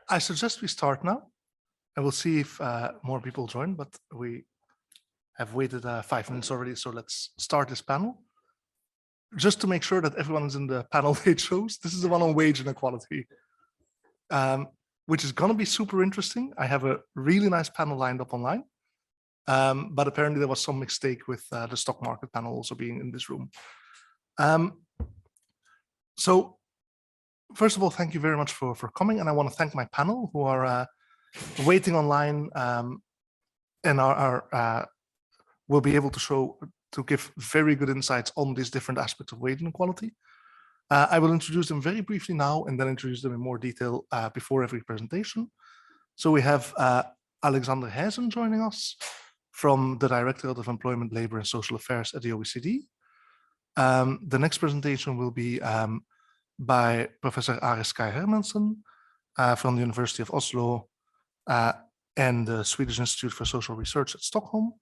I suggest we start now, and we'll see if more people join, but we have waited 5 minutes already, so let's start this panel. Just to make sure that everyone is in the panel they chose, this is the one on wage inequality, which is going to be super interesting. I have a really nice panel lined up online, but apparently there was some mistake with the stock market panel also being in this room. So first of all, thank you very much for coming, and I want to thank my panel who are waiting online and will be able to give very good insights on these different aspects of wage inequality. I will introduce them very briefly now and then introduce them in more detail before every presentation. So we have Alexander Heijzen joining us from the Directorate of Employment, Labor and Social Affairs at the OECD. The next presentation will be by Professor Aris Kai Hermansen from the University of Oslo and the Swedish Institute for Social Research at Stockholm.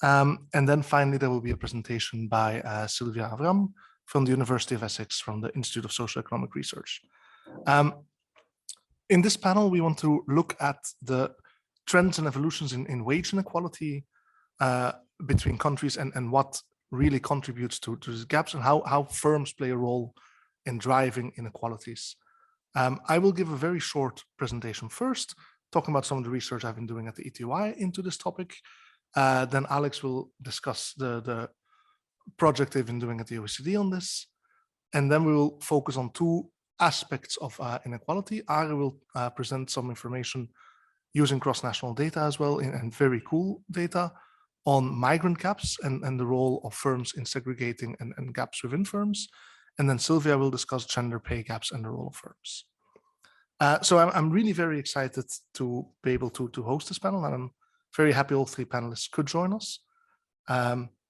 And then finally, there will be a presentation by Sylvia Avram from the University of Essex from the Institute of Socioeconomic Research. In this panel, we want to look at the trends and evolutions in wage inequality between countries and what really contributes to these gaps and how firms play a role in driving inequalities. I will give a very short presentation first, talking about some of the research I've been doing at the ETY into this topic. Then Alex will discuss the project they've been doing at the OECD on this. And then we will focus on two aspects of inequality. Ari will present some information using cross-national data as well, and very cool data on migrant gaps and the role of firms in segregating and gaps within firms. And then Sylvia will discuss gender pay gaps and the role of firms. So I'm really very excited to be able to host this panel, and I'm very happy all three panelists could join us,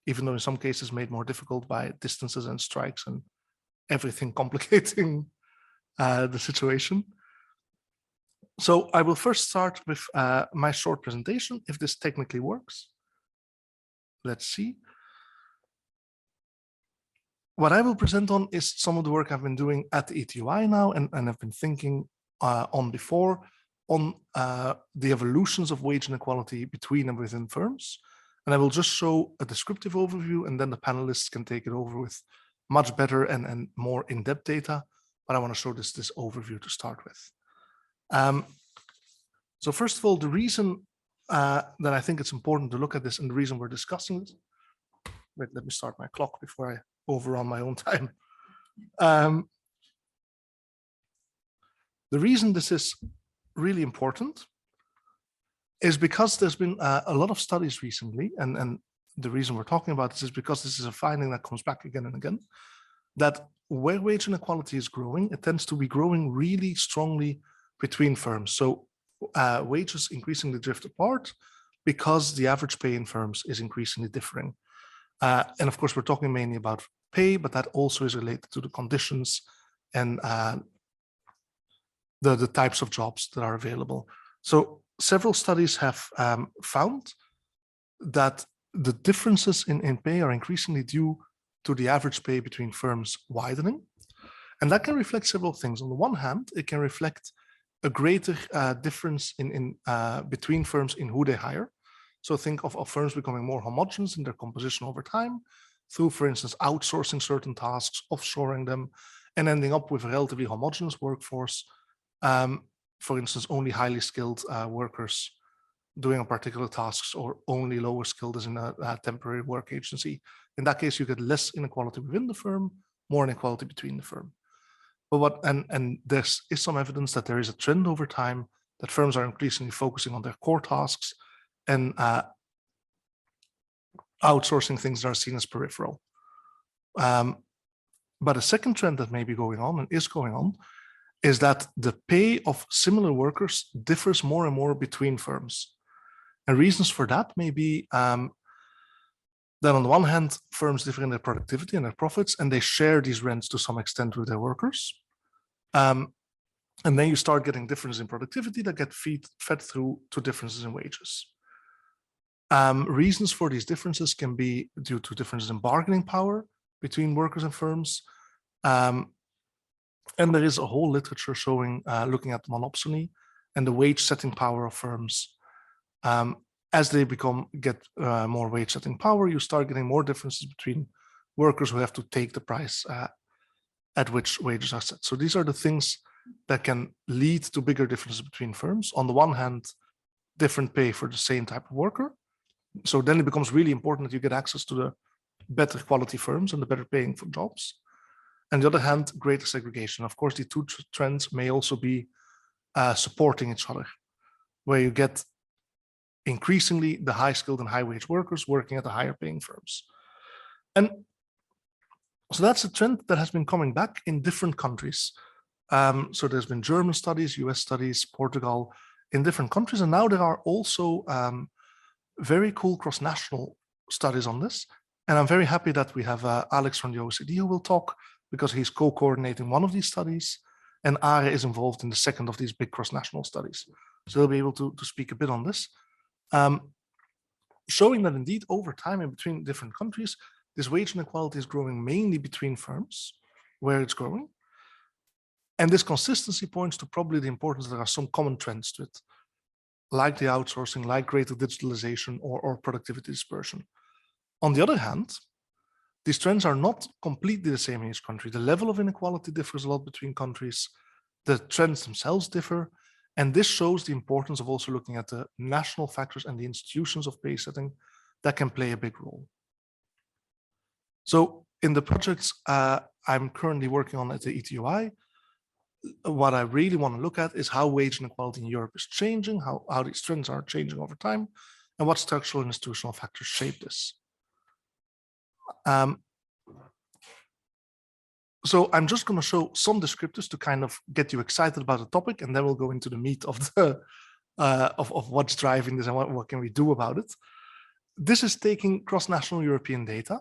even though in some cases made more difficult by distances and strikes and everything complicating the situation. So I will first start with my short presentation, if this technically works. Let's see. What I will present on is some of the work I've been doing at the ETY now and I've been thinking on before on the evolutions of wage inequality between and within firms. And I will just show a descriptive overview, and then the panelists can take it over with much better and more in-depth data. But I want to show this overview to start with. So first of all, the reason that I think it's important to look at this and the reason we're discussing this, wait, let me start my clock before I overrun my own time. The reason this is really important is because there's been a lot of studies recently, and the reason we're talking about this is because this is a finding that comes back again and again, that where wage inequality is growing, it tends to be growing really strongly between firms. So wages increasingly drift apart because the average pay in firms is increasingly differing. And of course, we're talking mainly about pay, but that also is related to the conditions and the types of jobs that are available. So several studies have found that the differences in pay are increasingly due to the average pay between firms widening. And that can reflect several things. On the one hand, it can reflect a greater difference between firms in who they hire. So think of firms becoming more homogeneous in their composition over time through, for instance, outsourcing certain tasks, offshoring them, and ending up with a relatively homogeneous workforce. For instance, only highly skilled workers doing a particular tasks, or only lower skilled as in a temporary work agency. In that case, you get less inequality within the firm, more inequality between the firm. But and there is some evidence that there is a trend over time that firms are increasingly focusing on their core tasks and outsourcing things that are seen as peripheral. But a second trend that may be going on and is going on is that the pay of similar workers differs more and more between firms. And reasons for that may be that on the one hand, firms differ in their productivity and their profits, and they share these rents to some extent with their workers. And then you start getting differences in productivity that get fed through to differences in wages. Reasons for these differences can be due to differences in bargaining power between workers and firms. And there is a whole literature showing, looking at monopsony and the wage setting power of firms. As they get more wage setting power, you start getting more differences between workers who have to take the price at which wages are set. So these are the things that can lead to bigger differences between firms. On the one hand, different pay for the same type of worker. So then it becomes really important that you get access to the better quality firms and the better paying for jobs. On the other hand, greater segregation. Of course, the two trends may also be supporting each other, where you get increasingly the high skilled and high wage workers working at the higher paying firms. And so that's a trend that has been coming back in different countries. So there's been German studies, US studies, Portugal, in different countries. And now there are also very cool cross-national studies on this. And I'm very happy that we have Alex from the OECD who will talk, because he's co-coordinating one of these studies, and Are is involved in the second of these big cross-national studies. So he'll be able to speak a bit on this, showing that indeed over time and between different countries, this wage inequality is growing mainly between firms, where it's growing. And this consistency points to probably the importance that there are some common trends to it, like the outsourcing, like greater digitalization or productivity dispersion. On the other hand, these trends are not completely the same in each country. The level of inequality differs a lot between countries. The trends themselves differ. And this shows the importance of also looking at the national factors and the institutions of pay setting that can play a big role. So in the projects I'm currently working on at the ETUI, what I really want to look at is how wage inequality in Europe is changing, how these trends are changing over time, and what structural and institutional factors shape this. So I'm just going to show some descriptors to kind of get you excited about the topic, and then we'll go into the meat of the of what's driving this and what can we do about it. This is taking cross-national European data.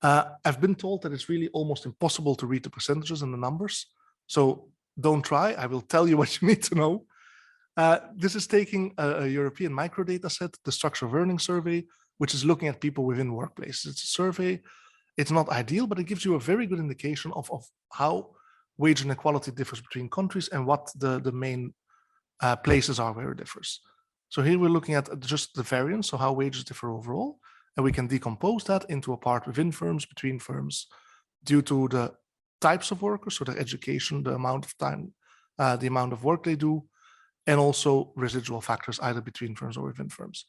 I've been told that it's really almost impossible to read the percentages and the numbers, so don't try. I will tell you what you need to know. This is taking a European microdata set, the Structure of Earning Survey, which is looking at people within workplaces. It's a survey. It's not ideal, but it gives you a very good indication of how wage inequality differs between countries and what the main places are where it differs. So here we're looking at just the variance, so how wages differ overall, and we can decompose that into a part within firms, between firms, due to the types of workers, so their education, the amount of time, the amount of work they do, and also residual factors either between firms or within firms.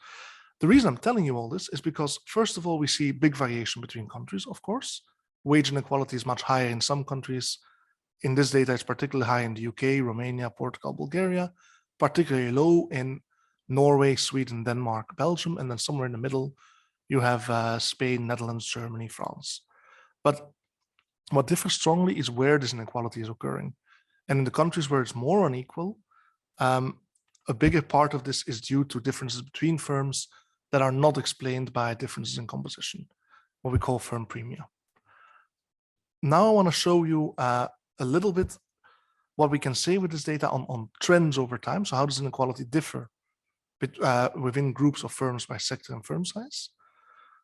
The reason I'm telling you all this is because, first of all, we see big variation between countries, of course. Wage inequality is much higher in some countries. In this data, it's particularly high in the UK, Romania, Portugal, Bulgaria, particularly low in Norway, Sweden, Denmark, Belgium, and then somewhere in the middle, you have Spain, Netherlands, Germany, France. But what differs strongly is where this inequality is occurring. And in the countries where it's more unequal, a bigger part of this is due to differences between firms that are not explained by differences in composition, what we call firm premia. Now I want to show you a little bit what we can say with this data on trends over time. So how does inequality differ within groups of firms by sector and firm size?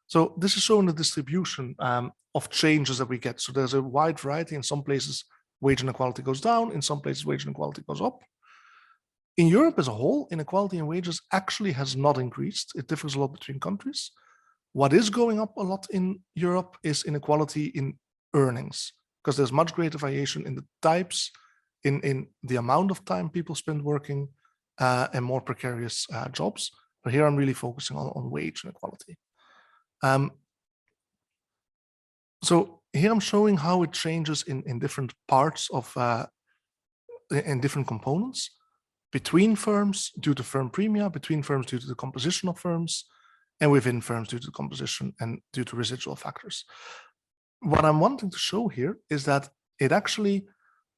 So this is showing the distribution of changes that we get. So there's a wide variety. In some places, wage inequality goes down. In some places, wage inequality goes up. In Europe as a whole, inequality in wages actually has not increased. It differs a lot between countries. What is going up a lot in Europe is inequality in earnings, because there's much greater variation in the types, in the amount of time people spend working, and more precarious jobs. But here I'm really focusing on wage inequality. So here I'm showing how it changes in different parts of, in different components, between firms due to firm premia, between firms due to the composition of firms, and within firms due to the composition and due to residual factors. What I'm wanting to show here is that it actually,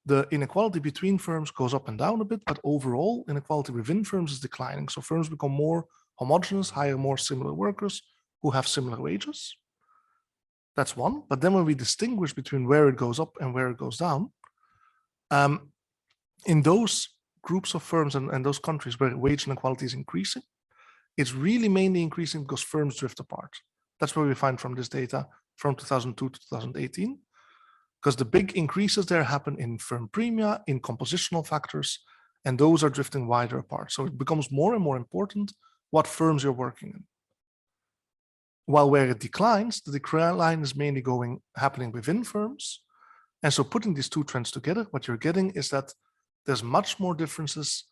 the inequality between firms goes up and down a bit, but overall inequality within firms is declining. So firms become more homogeneous, hire more similar workers who have similar wages. That's one. But then when we distinguish between where it goes up and where it goes down, in those groups of firms and those countries where wage inequality is increasing, it's really mainly increasing because firms drift apart. That's what we find from this data from 2002 to 2018. because the big increases there happen in firm premia, in compositional factors, and those are drifting wider apart. So it becomes more and more important what firms you're working in. While where it declines, the decline is mainly happening within firms. And so putting these two trends together, what you're getting is that there's much more differences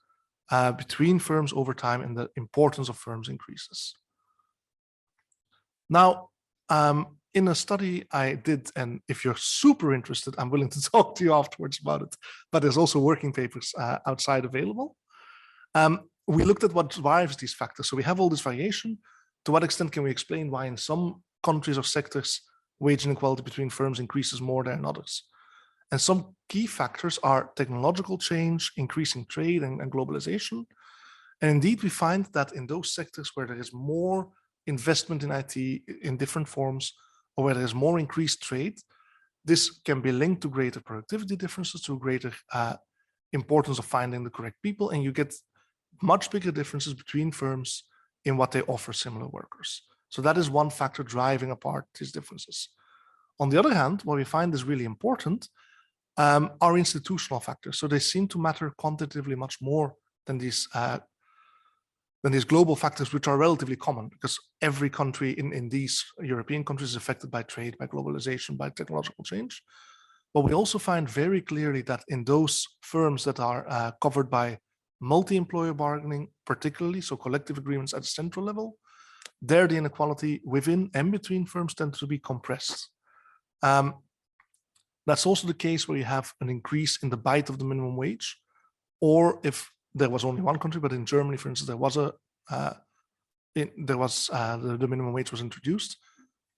between firms over time, and the importance of firms increases. Now, in a study I did, and if you're super interested, I'm willing to talk to you afterwards about it, but there's also working papers outside available. We looked at what drives these factors. So we have all this variation. To what extent can we explain why in some countries or sectors wage inequality between firms increases more than in others? And some key factors are technological change, increasing trade, and globalization. And indeed, we find that in those sectors where there is more investment in IT in different forms, or where there is more increased trade, this can be linked to greater productivity differences, to greater importance of finding the correct people, and you get much bigger differences between firms in what they offer similar workers. So that is one factor driving apart these differences. On the other hand, what we find is really important are institutional factors. So they seem to matter quantitatively much more than these global factors, which are relatively common, because every country in these European countries is affected by trade, by globalization, by technological change. But we also find very clearly that in those firms that are covered by multi-employer bargaining, particularly, so collective agreements at the central level, there the inequality within and between firms tends to be compressed. That's also the case where you have an increase in the bite of the minimum wage, or if there was only one country, but in Germany, for instance, the minimum wage was introduced.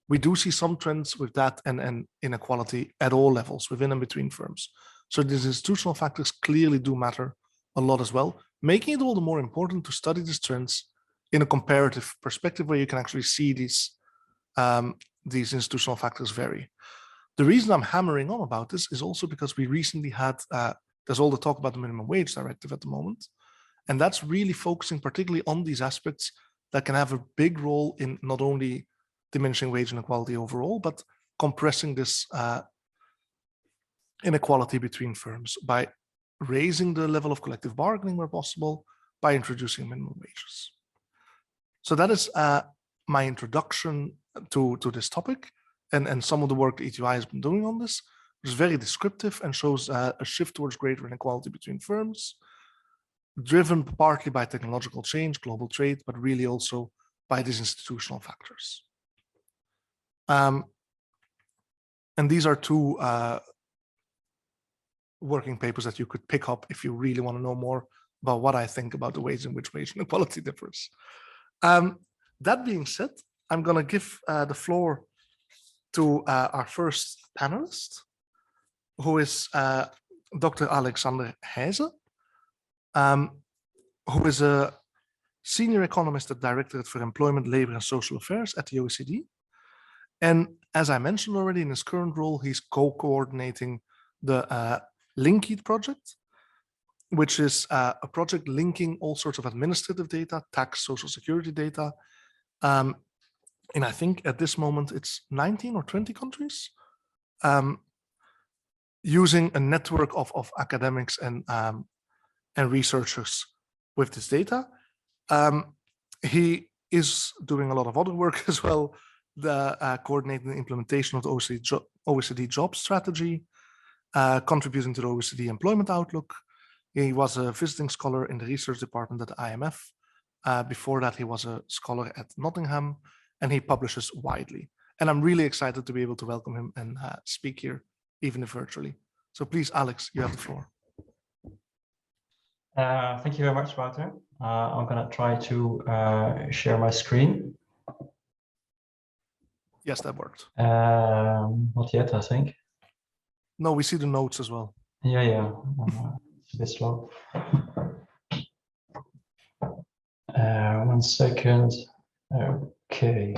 We do see some trends with that and inequality at all levels, within and between firms. So these institutional factors clearly do matter a lot as well, making it all the more important to study these trends in a comparative perspective where you can actually see these institutional factors vary. The reason I'm hammering on about this is also because we recently had, there's all the talk about the minimum wage directive at the moment, and that's really focusing particularly on these aspects that can have a big role in not only diminishing wage inequality overall, but compressing this inequality between firms by raising the level of collective bargaining where possible, by introducing minimum wages. So that is my introduction to this topic, and some of the work that ETI has been doing on this, which is very descriptive and shows a shift towards greater inequality between firms, driven partly by technological change, global trade, but really also by these institutional factors. And these are two working papers that you could pick up if you really want to know more about what I think about the ways in which wage inequality differs. That being said, I'm going to give the floor to our first panelist, who is Dr. Alexander Heise, who is a senior economist at Directorate for Employment, Labor and Social Affairs at the OECD. And as I mentioned already, in his current role, he's co-coordinating the Linked project, which is a project linking all sorts of administrative data, tax, social security data, and I think at this moment it's 19 or 20 countries, using a network of academics and researchers with this data. He is doing a lot of other work as well, the coordinating the implementation of the OECD job strategy, contributing to the OECD employment outlook. He was a visiting scholar in the research department at the IMF. Before that, he was a scholar at Nottingham, and he publishes widely. And I'm really excited to be able to welcome him and speak here, even if virtually. So please, Alex, you have the floor. Thank you very much, Wouter. I'm going to try to share my screen. Yes, that worked. Not yet, I think. No, we see the notes as well. Yeah. It's a bit slow. 1 second. Okay.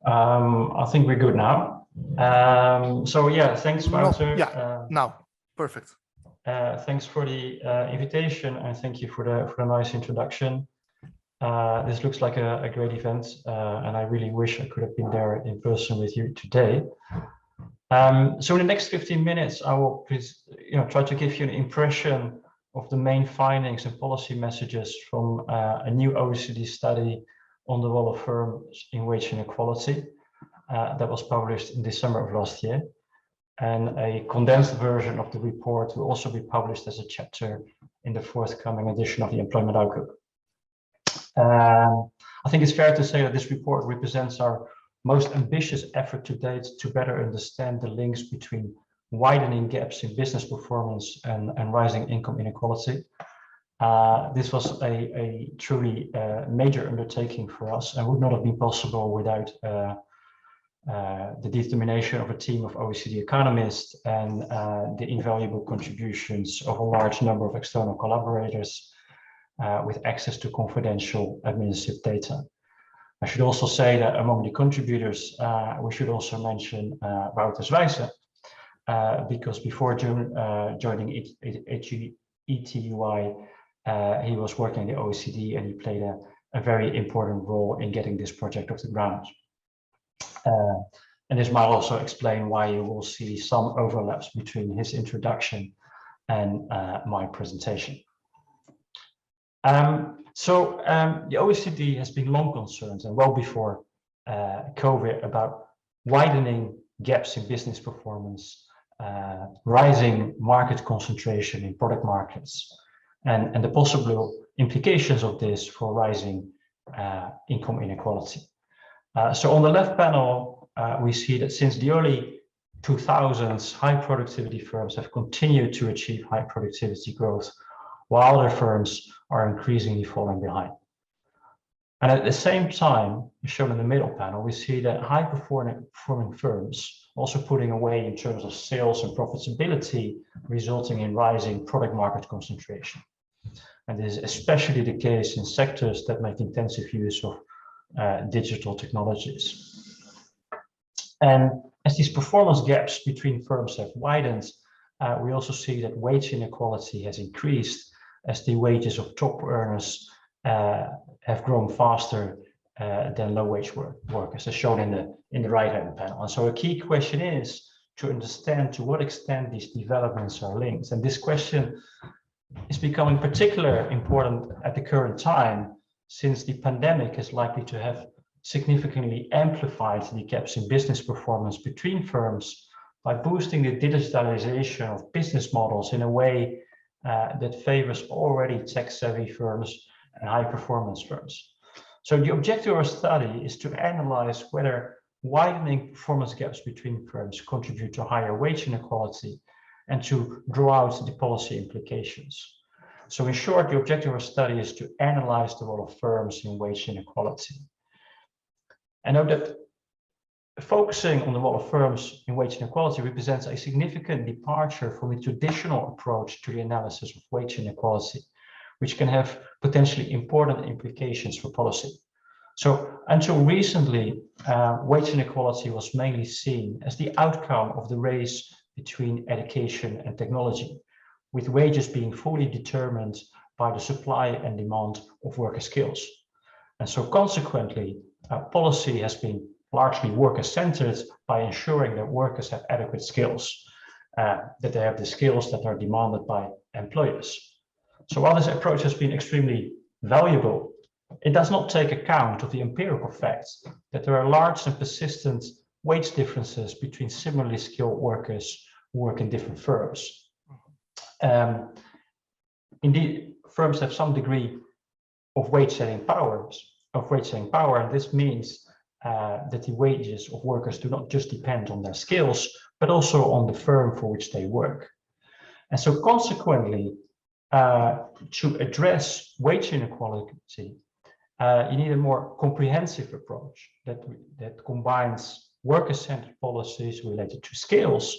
I think we're good now. So yeah, thanks, Wouter. No, now, perfect. Thanks for the invitation, and thank you for the nice introduction. This looks like a great event, and I really wish I could have been there in person with you today. So in the next 15 minutes, I will try to give you an impression of the main findings and policy messages from a new OECD study on the role of firms in wage inequality that was published in December of last year. And a condensed version of the report will also be published as a chapter in the forthcoming edition of the Employment Outlook. I think it's fair to say that this report represents our most ambitious effort to date to better understand the links between widening gaps in business performance and rising income inequality. This was a truly major undertaking for us and would not have been possible without the determination of a team of OECD economists and the invaluable contributions of a large number of external collaborators with access to confidential administrative data. I should also say that among the contributors, we should also mention Wouter Zwijsen, because before joining ETUI, he was working in the OECD and he played a very important role in getting this project off the ground. And this might also explain why you will see some overlaps between his introduction and my presentation. The OECD has been long concerned, and well before COVID, about widening gaps in business performance, rising market concentration in product markets, and the possible implications of this for rising income inequality. So on the left panel, we see that since the early 2000s, high productivity firms have continued to achieve high productivity growth, while other firms are increasingly falling behind. And at the same time, shown in the middle panel, we see that high performing firms also putting away in terms of sales and profitability, resulting in rising product market concentration. And this is especially the case in sectors that make intensive use of digital technologies. And as these performance gaps between firms have widened, we also see that wage inequality has increased as the wages of top earners have grown faster than low wage workers, as shown in the right-hand panel. And so a key question is to understand to what extent these developments are linked. And this question is becoming particularly important at the current time, since the pandemic is likely to have significantly amplified the gaps in business performance between firms by boosting the digitalization of business models in a way that favors already tech-savvy firms and high-performance firms. So the objective of our study is to analyze whether widening performance gaps between firms contribute to higher wage inequality and to draw out the policy implications. So in short, the objective of our study is to analyze the role of firms in wage inequality. And note that focusing on the role of firms in wage inequality represents a significant departure from the traditional approach to the analysis of wage inequality, which can have potentially important implications for policy. So until recently, wage inequality was mainly seen as the outcome of the race between education and technology, with wages being fully determined by the supply and demand of worker skills. And so consequently, policy has been largely worker-centered by ensuring that workers have adequate skills, that they have the skills that are demanded by employers. So while this approach has been extremely valuable, it does not take account of the empirical facts that there are large and persistent wage differences between similarly skilled workers who work in different firms. Indeed, firms have some degree of wage-setting power, and this means that the wages of workers do not just depend on their skills, but also on the firm for which they work. And so consequently, to address wage inequality, you need a more comprehensive approach that combines worker-centered policies related to skills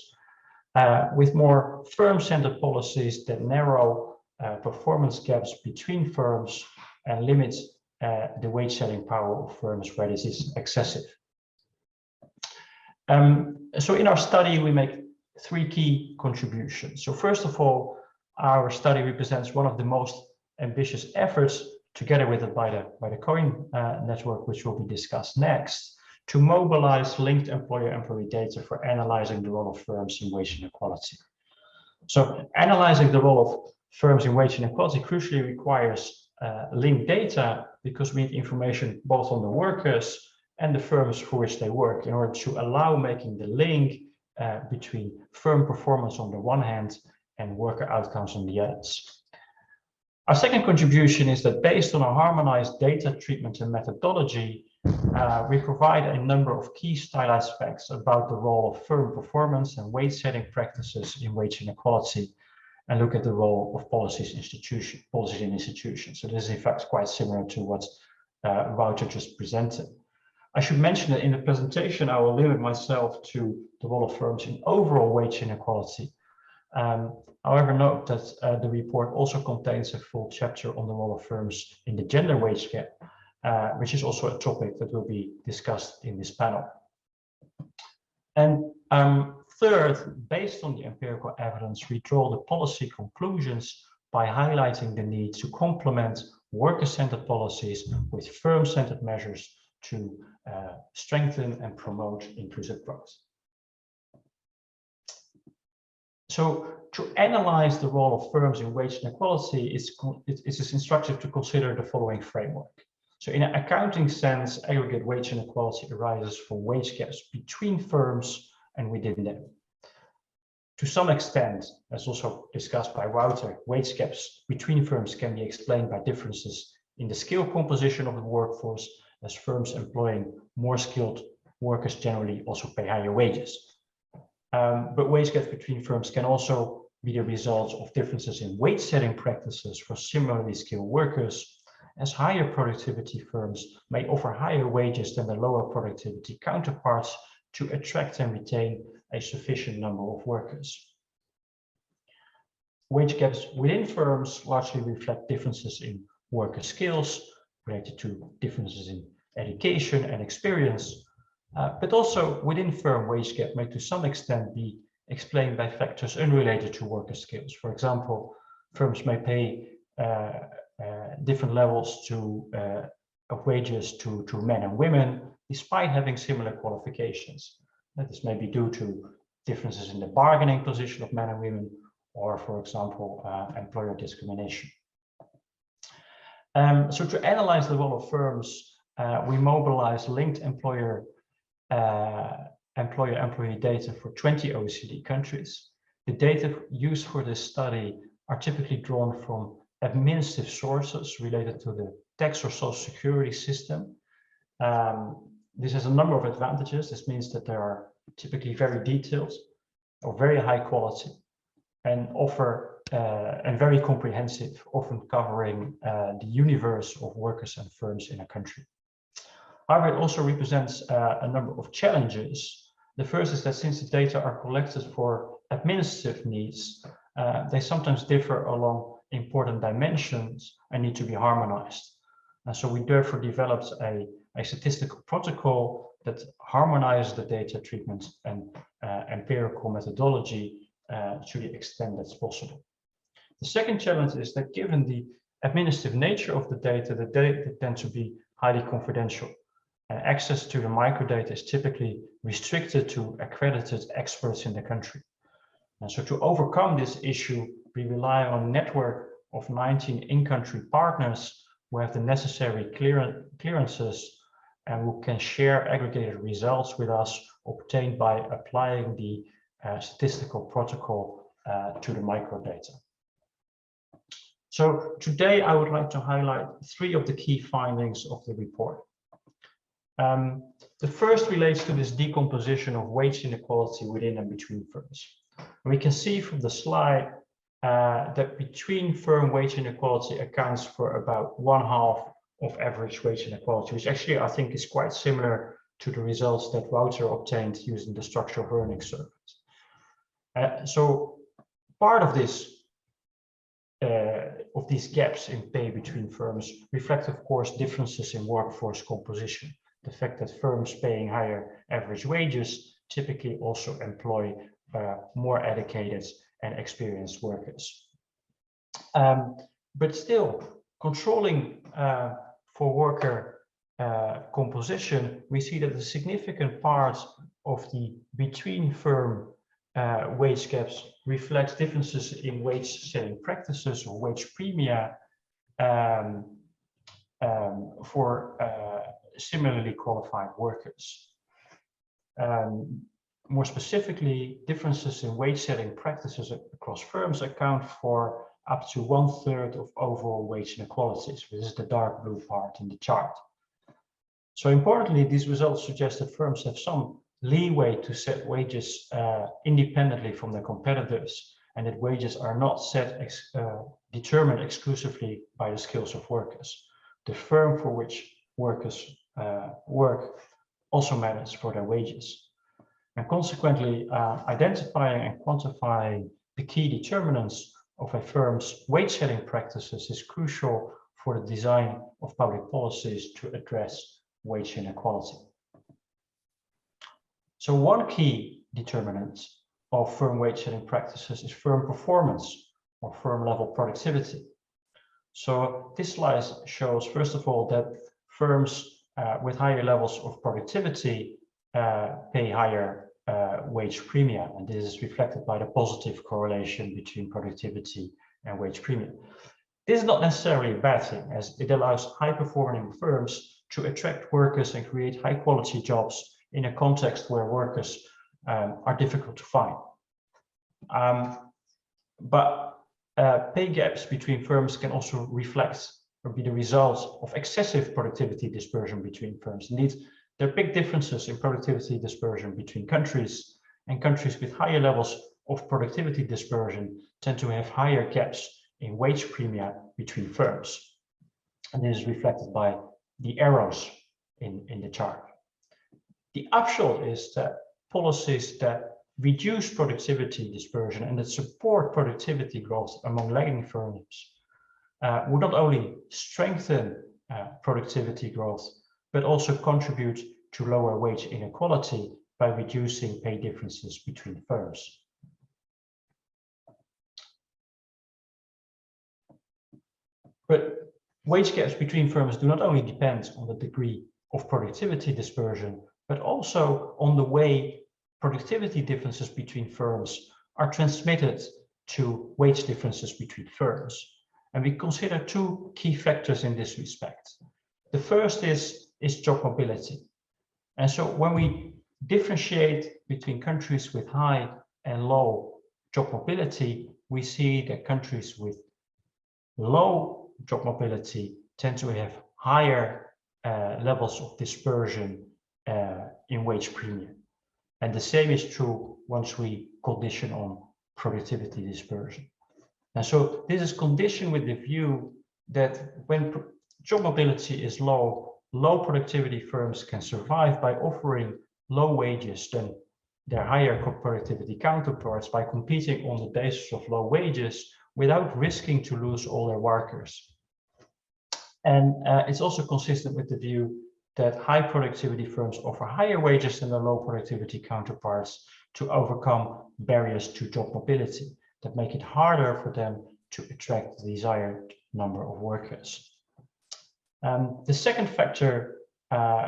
with more firm-centered policies that narrow performance gaps between firms and limit the wage-setting power of firms where this is excessive. So in our study, we make three key contributions. So first of all, our study represents one of the most ambitious efforts, together with it by the COIN network, which will be discussed next, to mobilize linked employer-employee data for analyzing the role of firms in wage inequality. So analyzing the role of firms in wage inequality crucially requires linked data, because we need information both on the workers and the firms for which they work in order to allow making the link between firm performance on the one hand and worker outcomes on the others. Our second contribution is that based on a harmonized data treatment and methodology, we provide a number of key stylized facts about the role of firm performance and wage setting practices in wage inequality, and look at the role of policies in institutions. So this is in fact quite similar to what Wouter just presented. I should mention that in the presentation, I will limit myself to the role of firms in overall wage inequality. However, note that the report also contains a full chapter on the role of firms in the gender wage gap, which is also a topic that will be discussed in this panel. And third, based on the empirical evidence, we draw the policy conclusions by highlighting the need to complement worker-centered policies with firm-centered measures to strengthen and promote inclusive growth. So to analyze the role of firms in wage inequality, it is instructive to consider the following framework. So in an accounting sense, aggregate wage inequality arises from wage gaps between firms and within them. To some extent, as also discussed by Wouter, wage gaps between firms can be explained by differences in the skill composition of the workforce, as firms employing more skilled workers generally also pay higher wages. But wage gaps between firms can also be the result of differences in wage setting practices for similarly skilled workers, as higher productivity firms may offer higher wages than the lower productivity counterparts to attract and retain a sufficient number of workers. Wage gaps within firms largely reflect differences in worker skills related to differences in education and experience, but also within firm wage gap may to some extent be explained by factors unrelated to worker skills. For example, firms may pay different levels of wages to men and women despite having similar qualifications. This may be due to differences in the bargaining position of men and women, or for example, employer discrimination. So to analyze the role of firms, we mobilize linked employer-employee data for 20 OECD countries. The data used for this study are typically drawn from administrative sources related to the tax or social security system. This has a number of advantages. This means that they are typically very detailed or very high quality and and very comprehensive, often covering the universe of workers and firms in a country. However, it also represents a number of challenges. The first is that since the data are collected for administrative needs, they sometimes differ along important dimensions and need to be harmonized. And so we therefore developed a statistical protocol that harmonizes the data treatment and empirical methodology to the extent that's possible. The second challenge is that given the administrative nature of the data tend to be highly confidential. Access to the microdata is typically restricted to accredited experts in the country. And so to overcome this issue, we rely on a network of 19 in-country partners who have the necessary clearances and who can share aggregated results with us obtained by applying the statistical protocol to the microdata. So today I would like to highlight 3 of the key findings of the report. The first relates to this decomposition of wage inequality within and between firms. We can see from the slide that between firm wage inequality accounts for about 1/2 of average wage inequality, which actually I think is quite similar to the results that Wouter obtained using the structural earnings surveys. So part of these gaps in pay between firms reflect, of course, differences in workforce composition. The fact that firms paying higher average wages typically also employ more educated and experienced workers. But still, controlling for worker composition, we see that a significant part of the between firm wage gaps reflects differences in wage setting practices or wage premia for similarly qualified workers. More specifically, differences in wage setting practices across firms account for up to 1/3 of overall wage inequalities. This is the dark blue part in the chart. So importantly, these results suggest that firms have some leeway to set wages independently from their competitors, and that wages are not determined exclusively by the skills of workers. The firm for which workers work also matters for their wages. And consequently, identifying and quantifying the key determinants of a firm's wage setting practices is crucial for the design of public policies to address wage inequality. So one key determinant of firm wage setting practices is firm performance or firm level productivity. So this slide shows, first of all, that firms with higher levels of productivity pay higher wage premia, and this is reflected by the positive correlation between productivity and wage premia. This is not necessarily a bad thing, as it allows high-performing firms to attract workers and create high-quality jobs in a context where workers are difficult to find. But pay gaps between firms can also reflect or be the result of excessive productivity dispersion between firms. Indeed, there are big differences in productivity dispersion between countries, and countries with higher levels of productivity dispersion tend to have higher gaps in wage premia between firms. And this is reflected by the arrows in the chart. The upshot is that policies that reduce productivity dispersion and that support productivity growth among lagging firms would not only strengthen productivity growth, but also contribute to lower wage inequality by reducing pay differences between firms. But wage gaps between firms do not only depend on the degree of productivity dispersion, but also on the way productivity differences between firms are transmitted to wage differences between firms. And we consider two key factors in this respect. The first is job mobility. And so when we differentiate between countries with high and low job mobility, we see that countries with low job mobility tend to have higher levels of dispersion in wage premium. And the same is true once we condition on productivity dispersion. And so this is conditioned with the view that when job mobility is low, low productivity firms can survive by offering low wages than their higher productivity counterparts by competing on the basis of low wages without risking to lose all their workers. And it's also consistent with the view that high productivity firms offer higher wages than their low productivity counterparts to overcome barriers to job mobility that make it harder for them to attract the desired number of workers. The second factor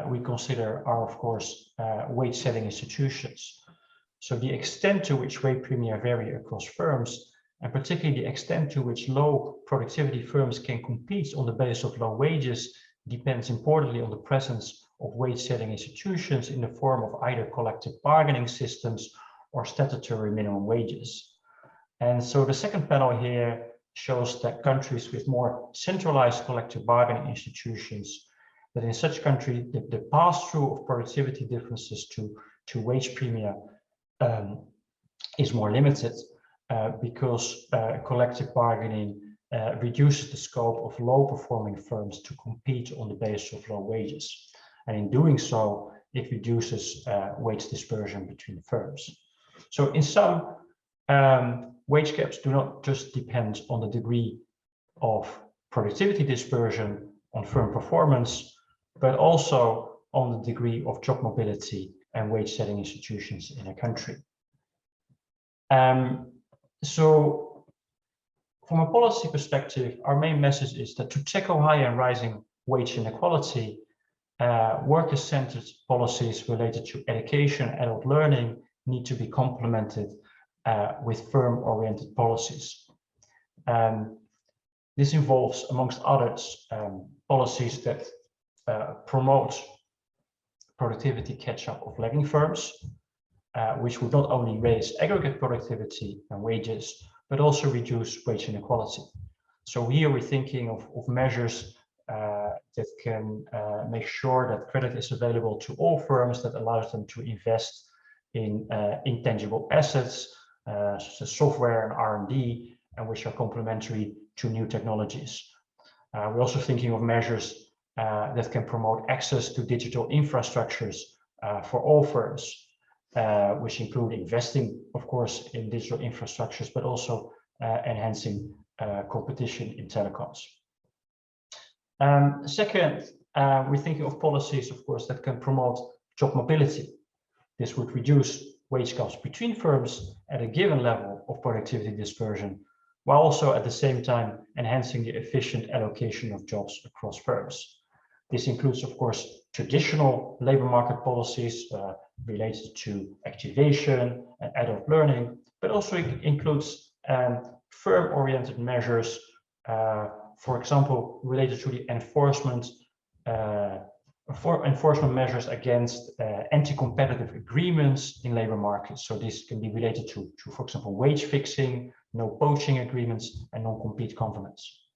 we consider are, of course, wage setting institutions. So the extent to which wage premia vary across firms, and particularly the extent to which low productivity firms can compete on the basis of low wages, depends importantly on the presence of wage setting institutions in the form of either collective bargaining systems or statutory minimum wages. And so the second panel here shows that countries with more centralized collective bargaining institutions, that in such countries, the pass-through of productivity differences to wage premia is more limited because collective bargaining reduces the scope of low-performing firms to compete on the basis of low wages. And in doing so, it reduces wage dispersion between firms. So in sum, wage gaps do not just depend on the degree of productivity dispersion on firm performance, but also on the degree of job mobility and wage setting institutions in a country. So from a policy perspective, our main message is that to tackle high and rising wage inequality, worker-centered policies related to education and adult learning need to be complemented with firm-oriented policies. This involves, amongst others, policies that promote productivity catch-up of lagging firms, which would not only raise aggregate productivity and wages, but also reduce wage inequality. So here we're thinking of measures that can make sure that credit is available to all firms, that allows them to invest in intangible assets, such as software and R&D, and which are complementary to new technologies. We're also thinking of measures that can promote access to digital infrastructures for all firms, which include investing, of course, in digital infrastructures, but also enhancing competition in telecoms. Second, we're thinking of policies, of course, that can promote job mobility. This would reduce wage gaps between firms at a given level of productivity dispersion, while also at the same time enhancing the efficient allocation of jobs across firms. This includes, of course, traditional labor market policies related to activation and adult learning, but also includes firm-oriented measures, for example, related to the enforcement measures against anti-competitive agreements in labor markets. So this can be related to, for example, wage fixing, no poaching agreements, and non-compete covenants.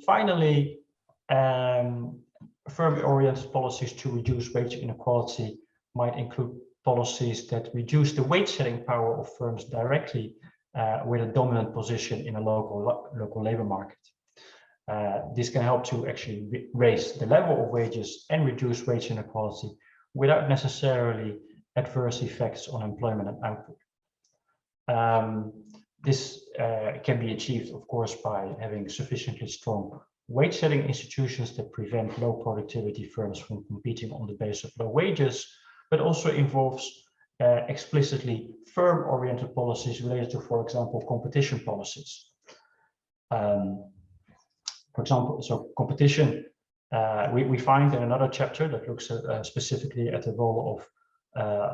Finally, firm-oriented policies to reduce wage inequality might include policies that reduce the wage-setting power of firms directly with a dominant position in a local labor market. This can help to actually raise the level of wages and reduce wage inequality without necessarily adverse effects on employment and output. This can be achieved, of course, by having sufficiently strong wage-setting institutions that prevent low productivity firms from competing on the basis of low wages, but also involves explicitly firm-oriented policies related to, for example, competition policies. For example, so competition, we find in another chapter that looks at, specifically at the role of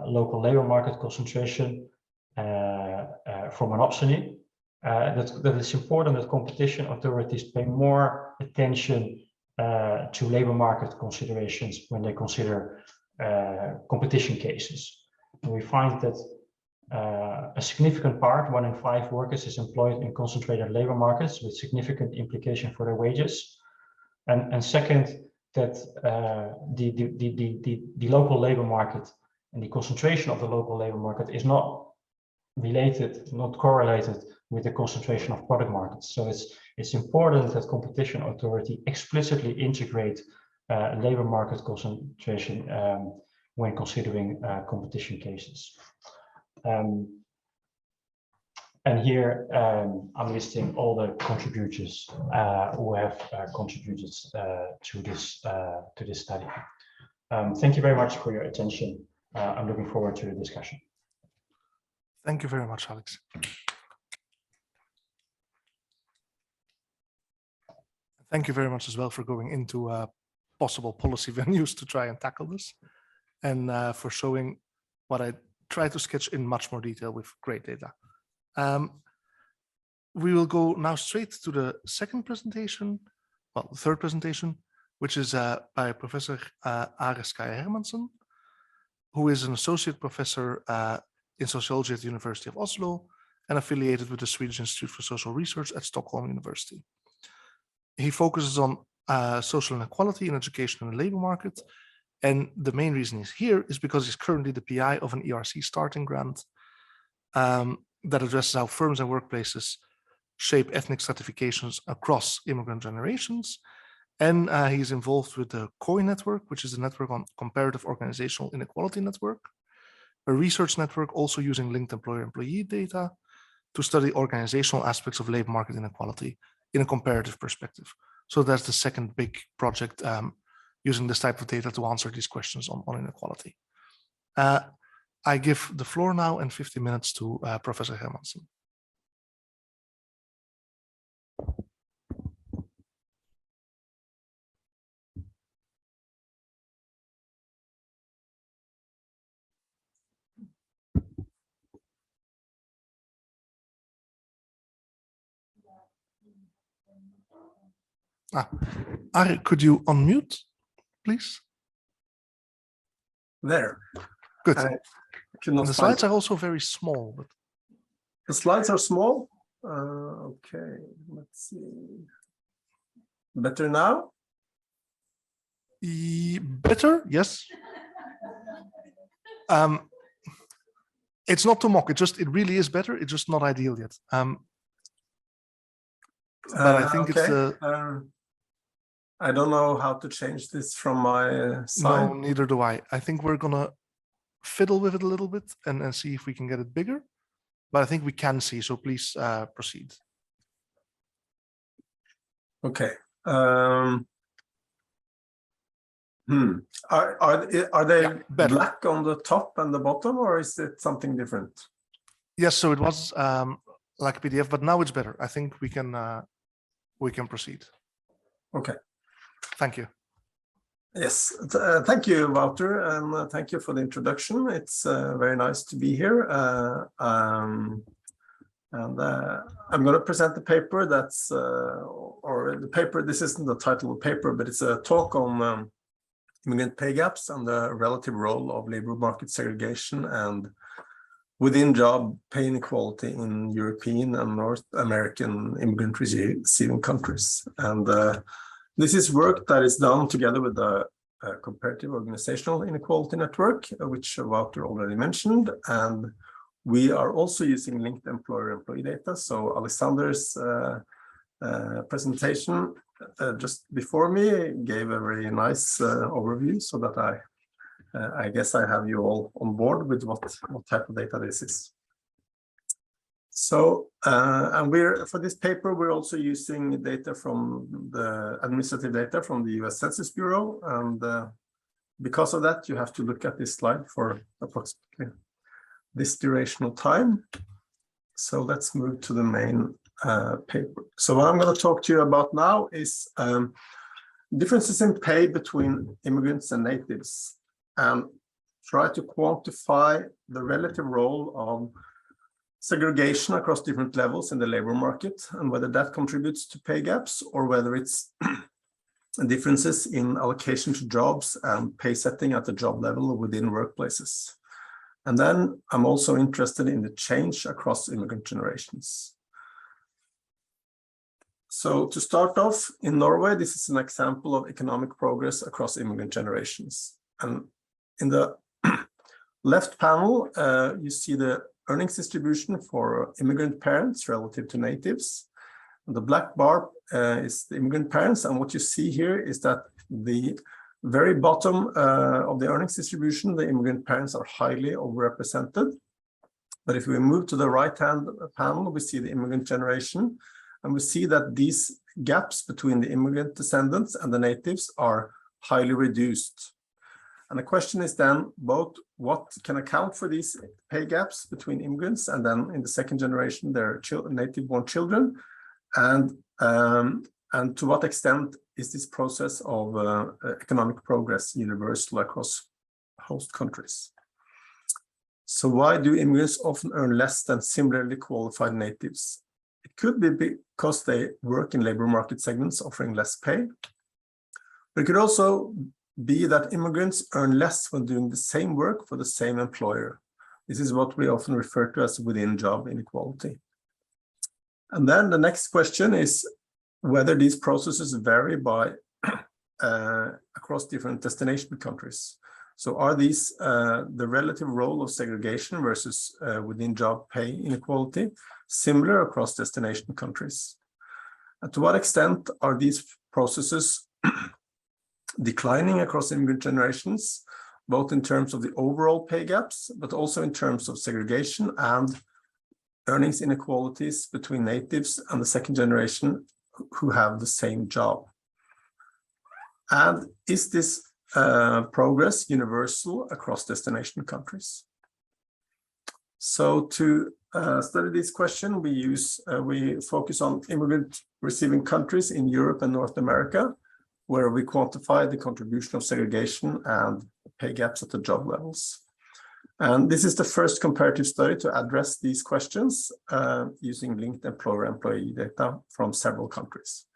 local labor market concentration for monopsony, that it's important that competition authorities pay more attention to labor market considerations when they consider competition cases. And we find that a significant part, 1 in 5 workers, is employed in concentrated labor markets with significant implication for their wages. And second, that the local labor market and the concentration of the local labor market is not related, not correlated with the concentration of product markets. So it's important that competition authority explicitly integrate labor market concentration when considering competition cases. And here I'm listing all the contributors who have contributed to this study. Thank you very much for your attention. I'm looking forward to the discussion. Thank you very much, Alex. Thank you very much as well for going into possible policy venues to try and tackle this, and for showing what I tried to sketch in much more detail with great data. We will go now straight to the second presentation, well, the third presentation, which is by Professor Ares Hermansen, who is an associate professor in sociology at the University of Oslo and affiliated with the Swedish Institute for Social Research at Stockholm University. He focuses on social inequality in education and the labor market. And the main reason he's here is because he's currently the PI of an ERC starting grant that addresses how firms and workplaces shape ethnic stratifications across immigrant generations. And he's involved with the COI network, which is a network on comparative organizational inequality network, a research network also using linked employer-employee data to study organizational aspects of labor market inequality in a comparative perspective. So that's the second big project using this type of data to answer these questions on inequality. I give the floor now and 50 minutes to Professor Hermansen. Ari, could you unmute, please? There. Good. I cannot The find slides it. are also very small. But The slides are small. Okay, let's see. Better now? better, yes. It's not to mock. It really is better. It's just not ideal yet. But I think it's the. I don't know how to change this from my side. No, neither do I. I think we're gonna fiddle with it a little bit and see if we can get it bigger. But I think we can see. So please proceed. Okay. Are they black on the top and the bottom, or is it something different? Yes. So it was like a PDF, but now it's better. I think we can proceed. Okay. Thank you. Yes, thank you, Wouter, and thank you for the introduction. It's very nice to be here. I'm going to present the paper that's, or the paper, this isn't the title of the paper, but it's a talk on immigrant pay gaps and the relative role of labor market segregation and within job pay inequality in European and North American immigrant receiving countries. And this is work that is done together with the Comparative Organizational Inequality Network, which Wouter already mentioned. And we are also using linked employer-employee data. So Alexander's presentation just before me gave a very nice overview, so that I guess I have you all on board with what type of data this is. So, and for this paper, we're also using data from the administrative data from the US Census Bureau. And because of that, you have to look at this slide for approximately this duration of time. So let's move to the main paper. So what I'm going to talk to you about now is differences in pay between immigrants and natives, and try to quantify the relative role of segregation across different levels in the labor market, and whether that contributes to pay gaps or whether it's differences in allocation to jobs and pay setting at the job level within workplaces. And then I'm also interested in the change across immigrant generations. So to start off, in Norway, this is an example of economic progress across immigrant generations. And in the left panel, you see the earnings distribution for immigrant parents relative to natives. And the black bar is the immigrant parents. And what you see here is that the very bottom of the earnings distribution, the immigrant parents are highly overrepresented. But if we move to the right-hand panel, we see the immigrant generation. And we see that these gaps between the immigrant descendants and the natives are highly reduced. And the question is then both what can account for these pay gaps between immigrants and then in the second generation, their native-born children, and to what extent is this process of economic progress universal across host countries? So why do immigrants often earn less than similarly qualified natives? It could be because they work in labor market segments offering less pay, but it could also be that immigrants earn less when doing the same work for the same employer. This is what we often refer to as within job inequality. And then the next question is whether these processes vary by across different destination countries. So are these the relative role of segregation versus within job pay inequality similar across destination countries? And to what extent are these processes declining across immigrant generations, both in terms of the overall pay gaps, but also in terms of segregation and earnings inequalities between natives and the second generation who have the same job? And is this progress universal across destination countries? So to study this question, we focus on immigrant receiving countries in Europe and North America, where we quantify the contribution of segregation and pay gaps at the job levels. And this is the first comparative study to address these questions using linked employer-employee data from several countries.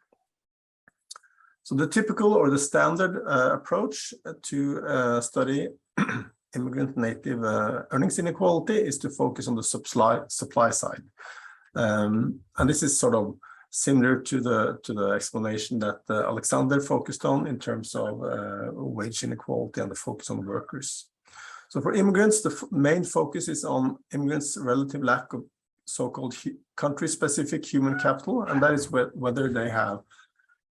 So the typical or the standard approach to study immigrant native earnings inequality is to focus on the supply side. And this is sort of similar to the explanation that Alexander focused on in terms of wage inequality and the focus on workers. So for immigrants, the main focus is on immigrants' relative lack of so-called country-specific human capital, and that is whether they have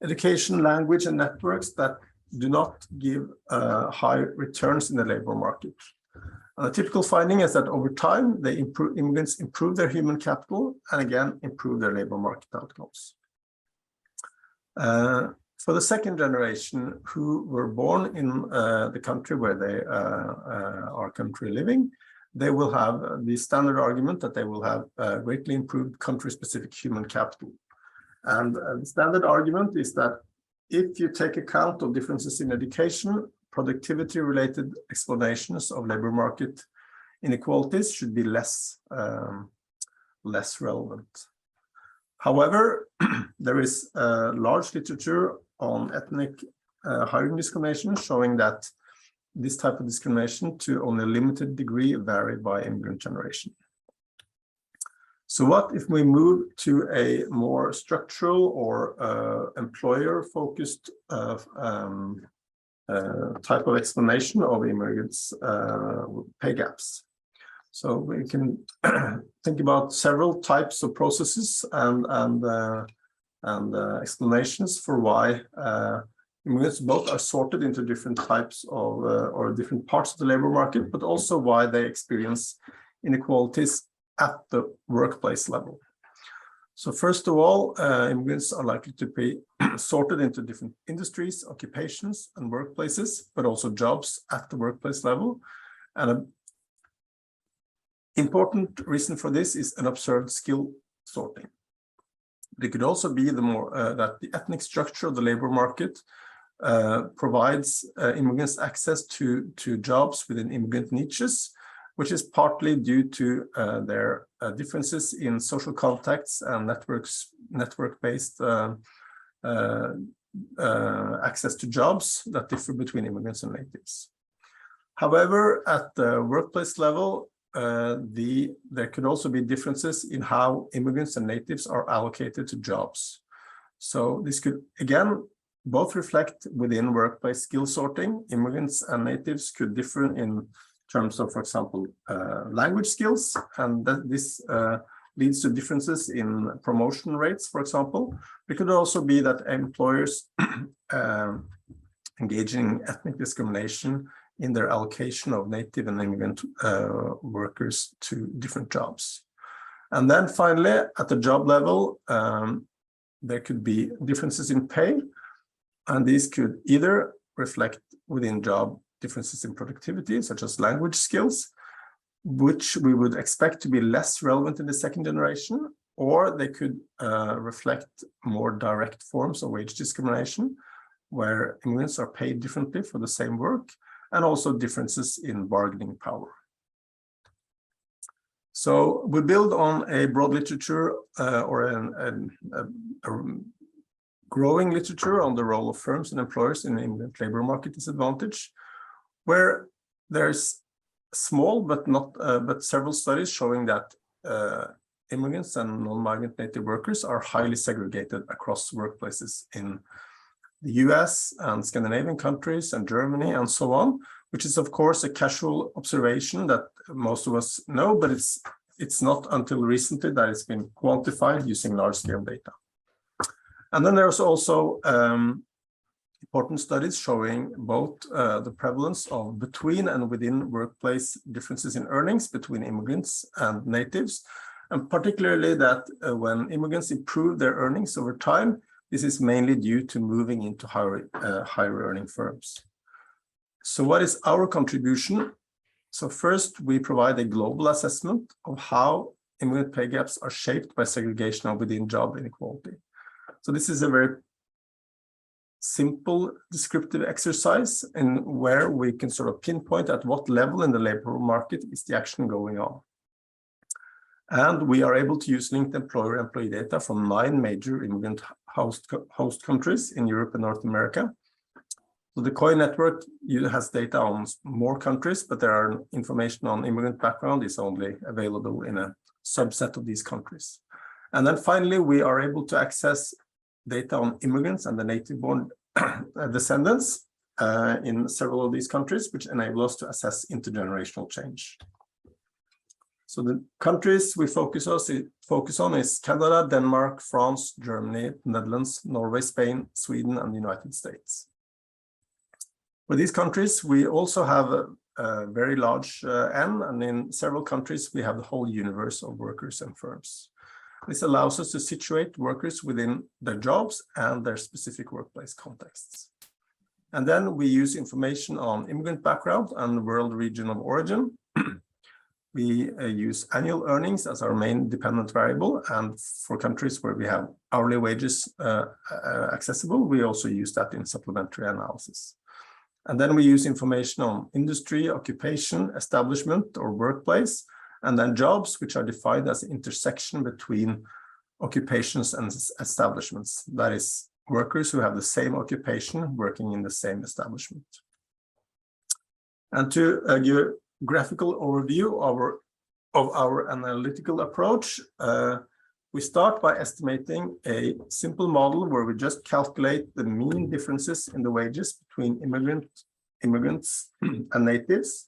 education, language, and networks that do not give high returns in the labor market. A typical finding is that over time, immigrants improve their human capital and again, improve their labor market outcomes. For the second generation who were born in the country where they are currently living, they will have the standard argument that they will have greatly improved country-specific human capital. And the standard argument is that if you take account of differences in education, productivity-related explanations of labor market inequalities should be less relevant. However, there is large literature on ethnic hiring discrimination showing that this type of discrimination to only a limited degree vary by immigrant generation. So what if we move to a more structural or employer-focused type of explanation of immigrants' pay gaps? So we can think about several types of processes and explanations for why immigrants both are sorted into different types of or different parts of the labor market, but also why they experience inequalities at the workplace level. So first of all, immigrants are likely to be sorted into different industries, occupations, and workplaces, but also jobs at the workplace level. And an important reason for this is an observed skill sorting. It could also be that the ethnic structure of the labor market provides immigrants access to jobs within immigrant niches, which is partly due to their differences in social contacts and network-based access to jobs that differ between immigrants and natives. However, at the workplace level, there could also be differences in how immigrants and natives are allocated to jobs. So this could, again, both reflect within workplace skill sorting. Immigrants and natives could differ in terms of, for example, language skills, and that this leads to differences in promotion rates, for example. It could also be that employers engaging in ethnic discrimination in their allocation of native and immigrant workers to different jobs. And then finally, at the job level, there could be differences in pay, and these could either reflect within job differences in productivity, such as language skills, which we would expect to be less relevant in the second generation, or they could reflect more direct forms of wage discrimination, where immigrants are paid differently for the same work, and also differences in bargaining power. So we build on a broad literature or a growing literature on the role of firms and employers in immigrant labor market disadvantage, where there's small but several studies showing that immigrants and non-migrant native workers are highly segregated across workplaces in the US and Scandinavian countries and Germany and so on, which is of course a casual observation that most of us know, but it's not until recently that it's been quantified using large-scale data. And then there's also important studies showing both the prevalence of between and within workplace differences in earnings between immigrants and natives, and particularly that when immigrants improve their earnings over time, this is mainly due to moving into higher earning firms. So what is our contribution? So first, we provide a global assessment of how immigrant pay gaps are shaped by segregation of within job inequality. So this is a very simple descriptive exercise in where we can sort of pinpoint at what level in the labor market is the action going on. And we are able to use linked employer-employee data from 9 major immigrant host countries in Europe and North America. So the COI network has data on more countries, but there are information on immigrant background is only available in a subset of these countries. And then finally, we are able to access data on immigrants and the native-born descendants in several of these countries, which enable us to assess intergenerational change. So the countries we focus on is Canada, Denmark, France, Germany, Netherlands, Norway, Spain, Sweden, and the United States. For these countries, we also have a very large N, and in several countries, we have the whole universe of workers and firms. This allows us to situate workers within their jobs and their specific workplace contexts. And then we use information on immigrant background and world region of origin. We use annual earnings as our main dependent variable, and for countries where we have hourly wages accessible, we also use that in supplementary analysis. And then we use information on industry, occupation, establishment, or workplace, and then jobs, which are defined as an intersection between occupations and establishments. That is, workers who have the same occupation working in the same establishment. And to give a graphical overview of our analytical approach, we start by estimating a simple model where we just calculate the mean differences in the wages between immigrants and natives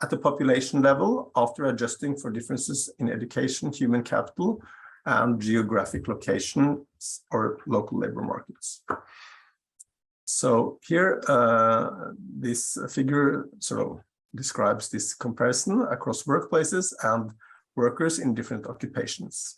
at the population level after adjusting for differences in education, human capital, and geographic locations or local labor markets. So here, this figure sort of describes this comparison across workplaces and workers in different occupations.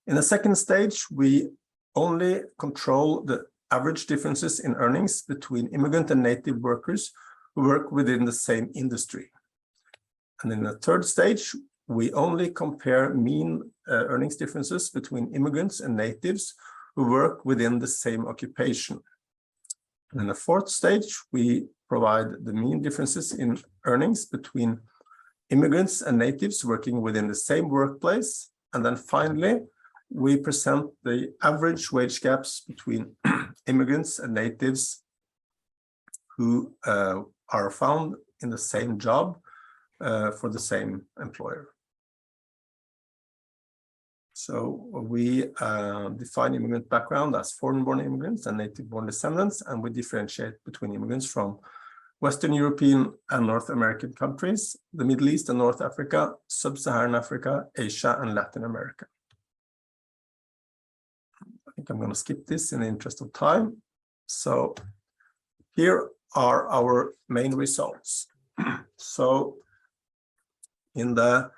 In the second stage, we only control the average differences in earnings between immigrant and native workers who work within the same industry. And in the third stage, we only compare mean earnings differences between immigrants and natives who work within the same occupation. And in the fourth stage, we provide the mean differences in earnings between immigrants and natives working within the same workplace. And then finally, we present the average wage gaps between immigrants and natives who are found in the same job for the same employer. So we define immigrant background as foreign-born immigrants and native-born descendants, and we differentiate between immigrants from Western European and North American countries, the Middle East and North Africa, Sub-Saharan Africa, Asia, and Latin America. I think I'm going to skip this in the interest of time. So here are our main results. So in the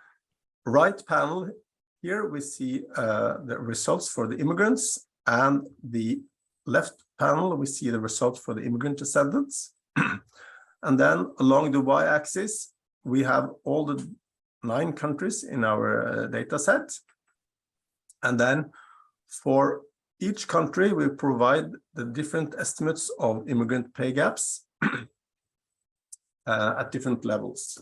right panel here, we see the results for the immigrants, and the left panel, we see the results for the immigrant descendants. And then along the y-axis, we have all the 9 countries in our data set. And then for each country, we provide the different estimates of immigrant pay gaps at different levels.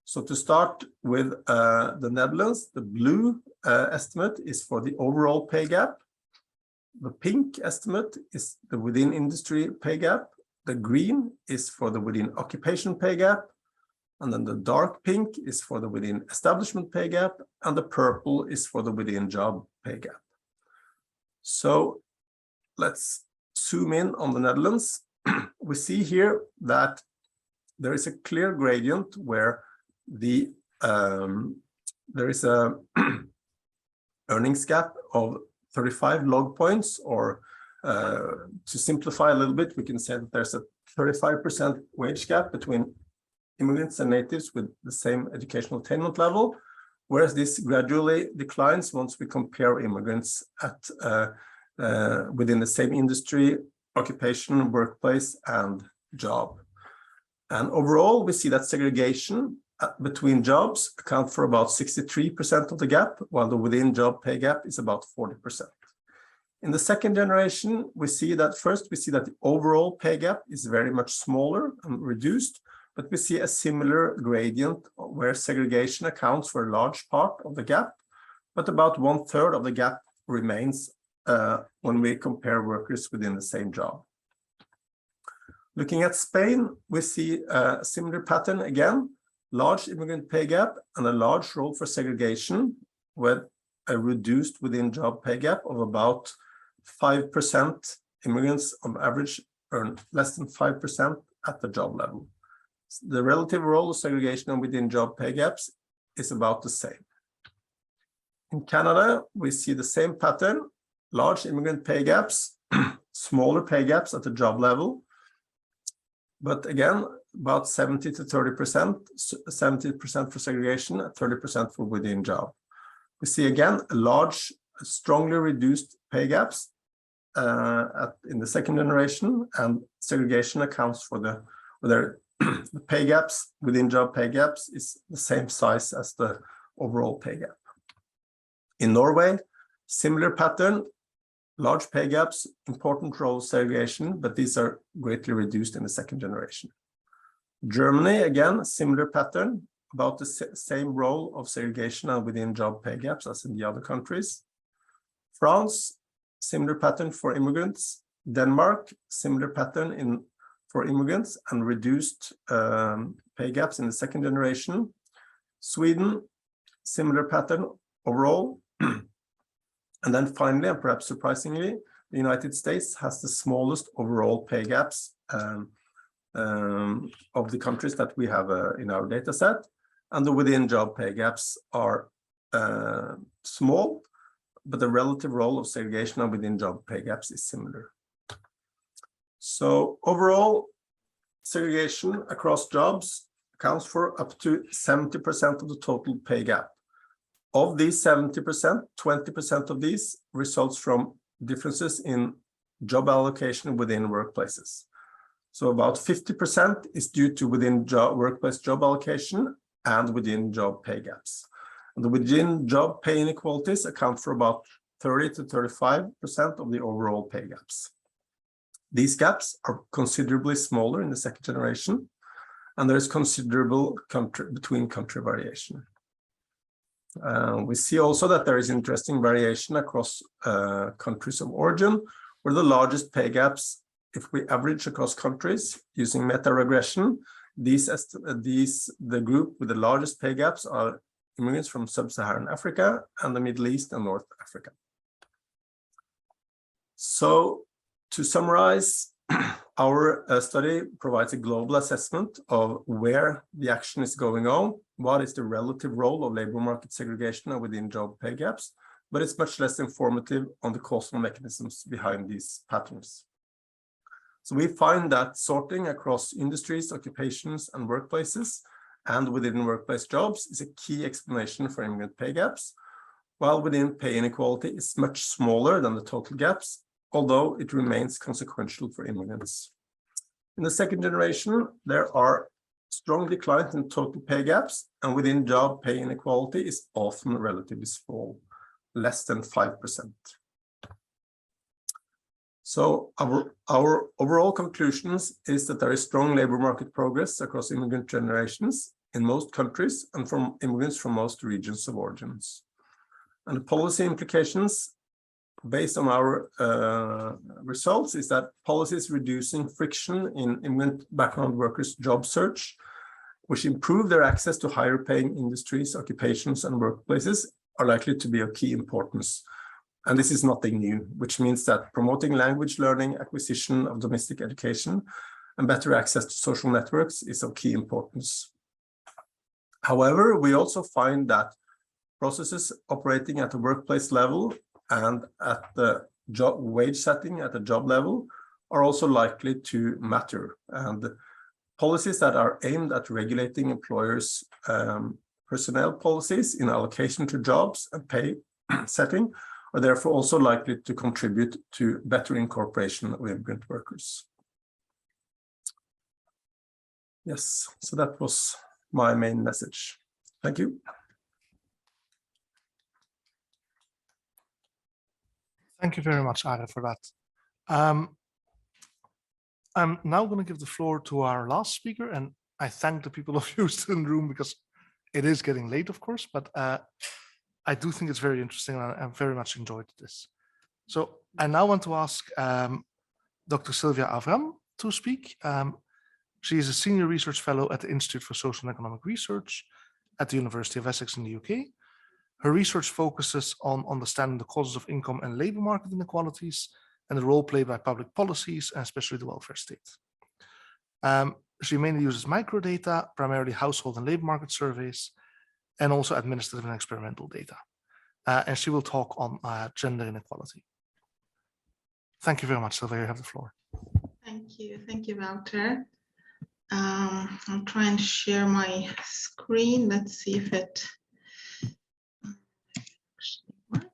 So to start with the Netherlands, the blue estimate is for the overall pay gap. The pink estimate is the within industry pay gap. The green is for the within occupation pay gap. And then the dark pink is for the within establishment pay gap. And the purple is for the within job pay gap. So let's zoom in on the Netherlands. We see here that there is a clear gradient where there is a earnings gap of 35 log points, or to simplify a little bit, we can say that there's a 35% wage gap between immigrants and natives with the same educational attainment level, whereas this gradually declines once we compare immigrants at within the same industry, occupation, workplace, and job. And overall, we see that segregation between jobs account for about 63% of the gap, while the within job pay gap is about 40%. In the second generation, we see that the overall pay gap is very much smaller and reduced, but we see a similar gradient where segregation accounts for a large part of the gap, but about 1/3 of the gap remains when we compare workers within the same job. Looking at Spain, we see a similar pattern again, large immigrant pay gap and a large role for segregation with a reduced within job pay gap of about 5%. Immigrants on average earn less than 5% at the job level. The relative role of segregation and within job pay gaps is about the same. In Canada, we see the same pattern, large immigrant pay gaps, smaller pay gaps at the job level, but again, about 70 to 30%, 70% for segregation, 30% for within job. We see again a large, strongly reduced pay gaps in the second generation, and segregation accounts for the pay gaps within job pay gaps is the same size as the overall pay gap. In Norway, similar pattern, large pay gaps, important role of segregation, but these are greatly reduced in the second generation. Germany, again, similar pattern, about the same role of segregation and within job pay gaps as in the other countries. France, similar pattern for immigrants. Denmark, similar pattern for immigrants and reduced pay gaps in the second generation. Sweden, similar pattern overall. And then finally, and perhaps surprisingly, the United States has the smallest overall pay gaps of the countries that we have in our data set. And the within job pay gaps are small, but the relative role of segregation and within job pay gaps is similar. So overall, segregation across jobs accounts for up to 70% of the total pay gap. Of these 70%, 20% of these results from differences in job allocation within workplaces. So about 50% is due to within workplace job allocation and within job pay gaps. And the within job pay inequalities account for about 30 to 35% of the overall pay gaps. These gaps are considerably smaller in the second generation, and there is considerable between country variation. We see also that there is interesting variation across countries of origin, where the largest pay gaps, if we average across countries using meta-regression, the group with the largest pay gaps are immigrants from sub-Saharan Africa and the Middle East and North Africa. So to summarize, our study provides a global assessment of where the action is going on, what is the relative role of labor market segregation and within job pay gaps, but it's much less informative on the causal mechanisms behind these patterns. So we find that sorting across industries, occupations, and workplaces, and within workplace jobs is a key explanation for immigrant pay gaps, while within pay inequality is much smaller than the total gaps, although it remains consequential for immigrants. In the second generation, there are strong declines in total pay gaps, and within job pay inequality is often relatively small, less than 5%. So our overall conclusions is that there is strong labor market progress across immigrant generations in most countries and from immigrants from most regions of origins. And the policy implications based on our results is that policies reducing friction in immigrant background workers' job search, which improve their access to higher paying industries, occupations, and workplaces, are likely to be of key importance. And this is nothing new, which means that promoting language learning, acquisition of domestic education, and better access to social networks is of key importance. However, we also find that processes operating at the workplace level and at the job wage setting at the job level are also likely to matter. And policies that are aimed at regulating employers' personnel policies in allocation to jobs and pay setting are therefore also likely to contribute to better incorporation of immigrant workers. Yes, so that was my main message. Thank you. Thank you very much, Are, for that. I'm now going to give the floor to our last speaker, and I thank the people of Houston in the room because it is getting late, of course, but I do think it's very interesting, and I very much enjoyed this. So I now want to ask Dr. Sylvia Avram to speak. She is a senior research fellow at the Institute for Social and Economic Research at the University of Essex in the UK. Her research focuses on understanding the causes of income and labor market inequalities and the role played by public policies, and especially the welfare state. She mainly uses microdata, primarily household and labor market surveys, and also administrative and experimental data. And she will talk on gender inequality. Thank you very much, Sylvia. You have the floor. Thank you, Wouter. I'll try and share my screen. Let's see if it actually works.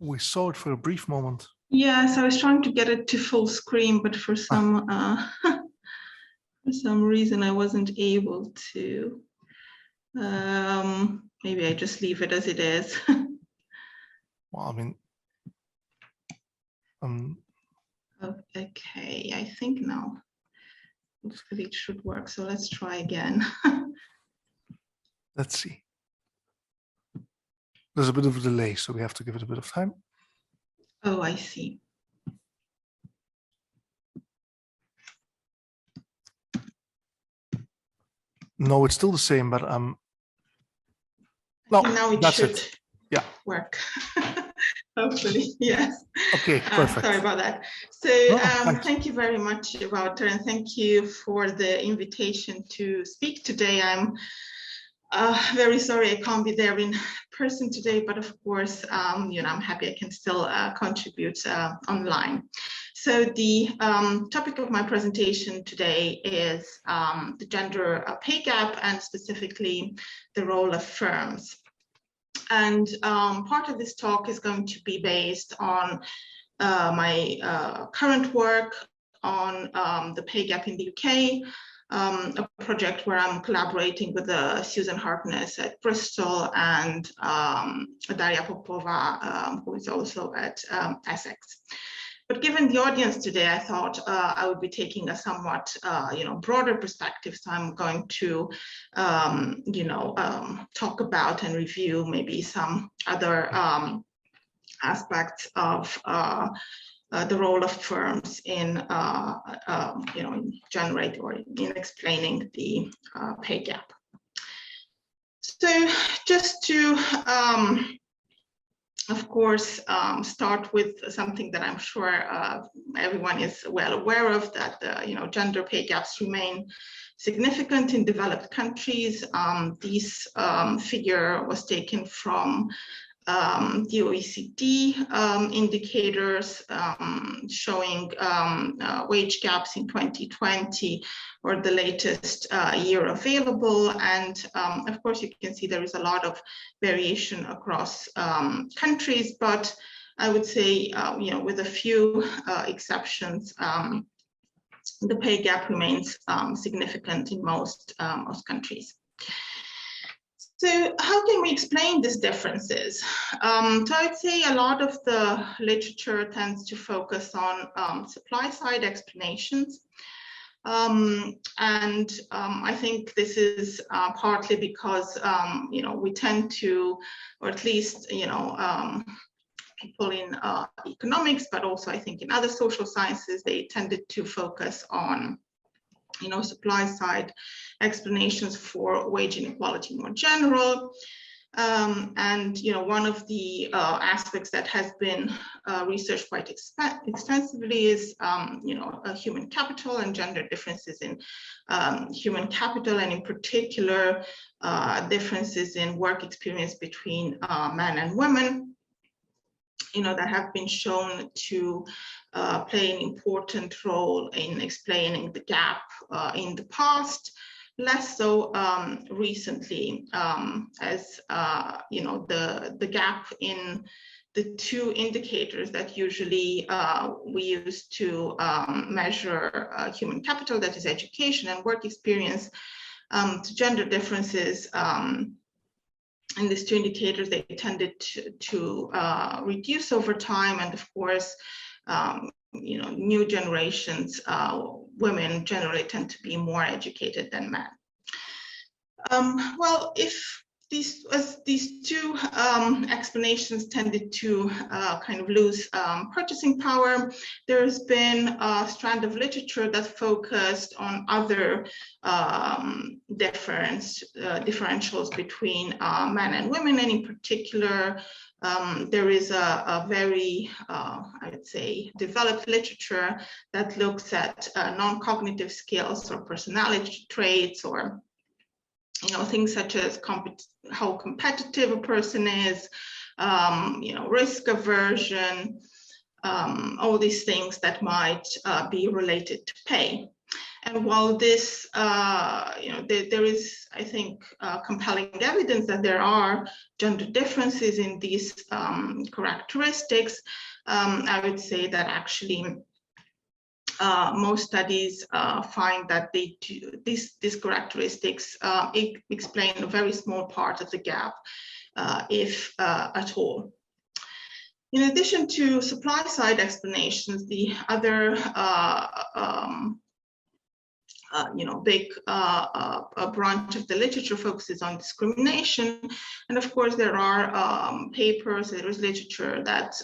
We saw it for a brief moment. Yes, I was trying to get it to full screen, but for some reason I wasn't able to. Maybe I just leave it as it is. Well, I mean, okay, I think now hopefully it should work. So let's try again. Let's see. There's a bit of a delay, so we have to give it a bit of time. Oh, I see. No, it's still the same, but No, now it that's should it. Yeah. work. Hopefully, yes. Okay, perfect. Sorry about that. So thank you very much, Wouter, and thank you for the invitation to speak today. I'm very sorry I can't be there in person today, but of course, I'm happy I can still contribute online. So the topic of my presentation today is the gender pay gap, and specifically the role of firms. And part of this talk is going to be based on my current work on the pay gap in the UK, a project where I'm collaborating with Susan Harkness at Bristol and Daria Popova, who is also at Essex. But given the audience today, I thought I would be taking a somewhat broader perspective. So I'm going to talk about and review maybe some other aspects of the role of firms in generate or in explaining the pay gap. So just to of course, start with something that I'm sure everyone is well aware of, that gender pay gaps remain significant in developed countries. This figure was taken from the OECD indicators showing wage gaps in 2020, or the latest year available. And of course, you can see there is a lot of variation across countries, but I would say, with a few exceptions, the pay gap remains significant in most countries. So how can we explain these differences? So I'd say a lot of the literature tends to focus on supply side explanations. I think this is partly because, we tend to, or at least, people in economics, but also I think in other social sciences, they tended to focus on supply side explanations for wage inequality more general. One of the aspects that has been researched quite extensively is, human capital and gender differences in human capital, and in particular, differences in work experience between men and women. That have been shown to play an important role in explaining the gap in the past, less so recently, as the gap in the two indicators that usually we use to measure human capital, that is education and work experience, to gender differences in these two indicators, they tended to reduce over time. And of course, new generations, women generally tend to be more educated than men. Well, if these two explanations tended to kind of lose purchasing power, there's been a strand of literature that focused on other differentials between men and women, and in particular, there is a very, I would say, developed literature that looks at non-cognitive skills or personality traits, or things such as how competitive a person is, risk aversion, all these things that might be related to pay. And while this, there is, I think, compelling evidence that there are gender differences in these characteristics, I would say that actually most studies find that these characteristics explain a very small part of the gap, if at all. In addition to supply side explanations, the other big branch of the literature focuses on discrimination. And of course, there are papers, there is literature that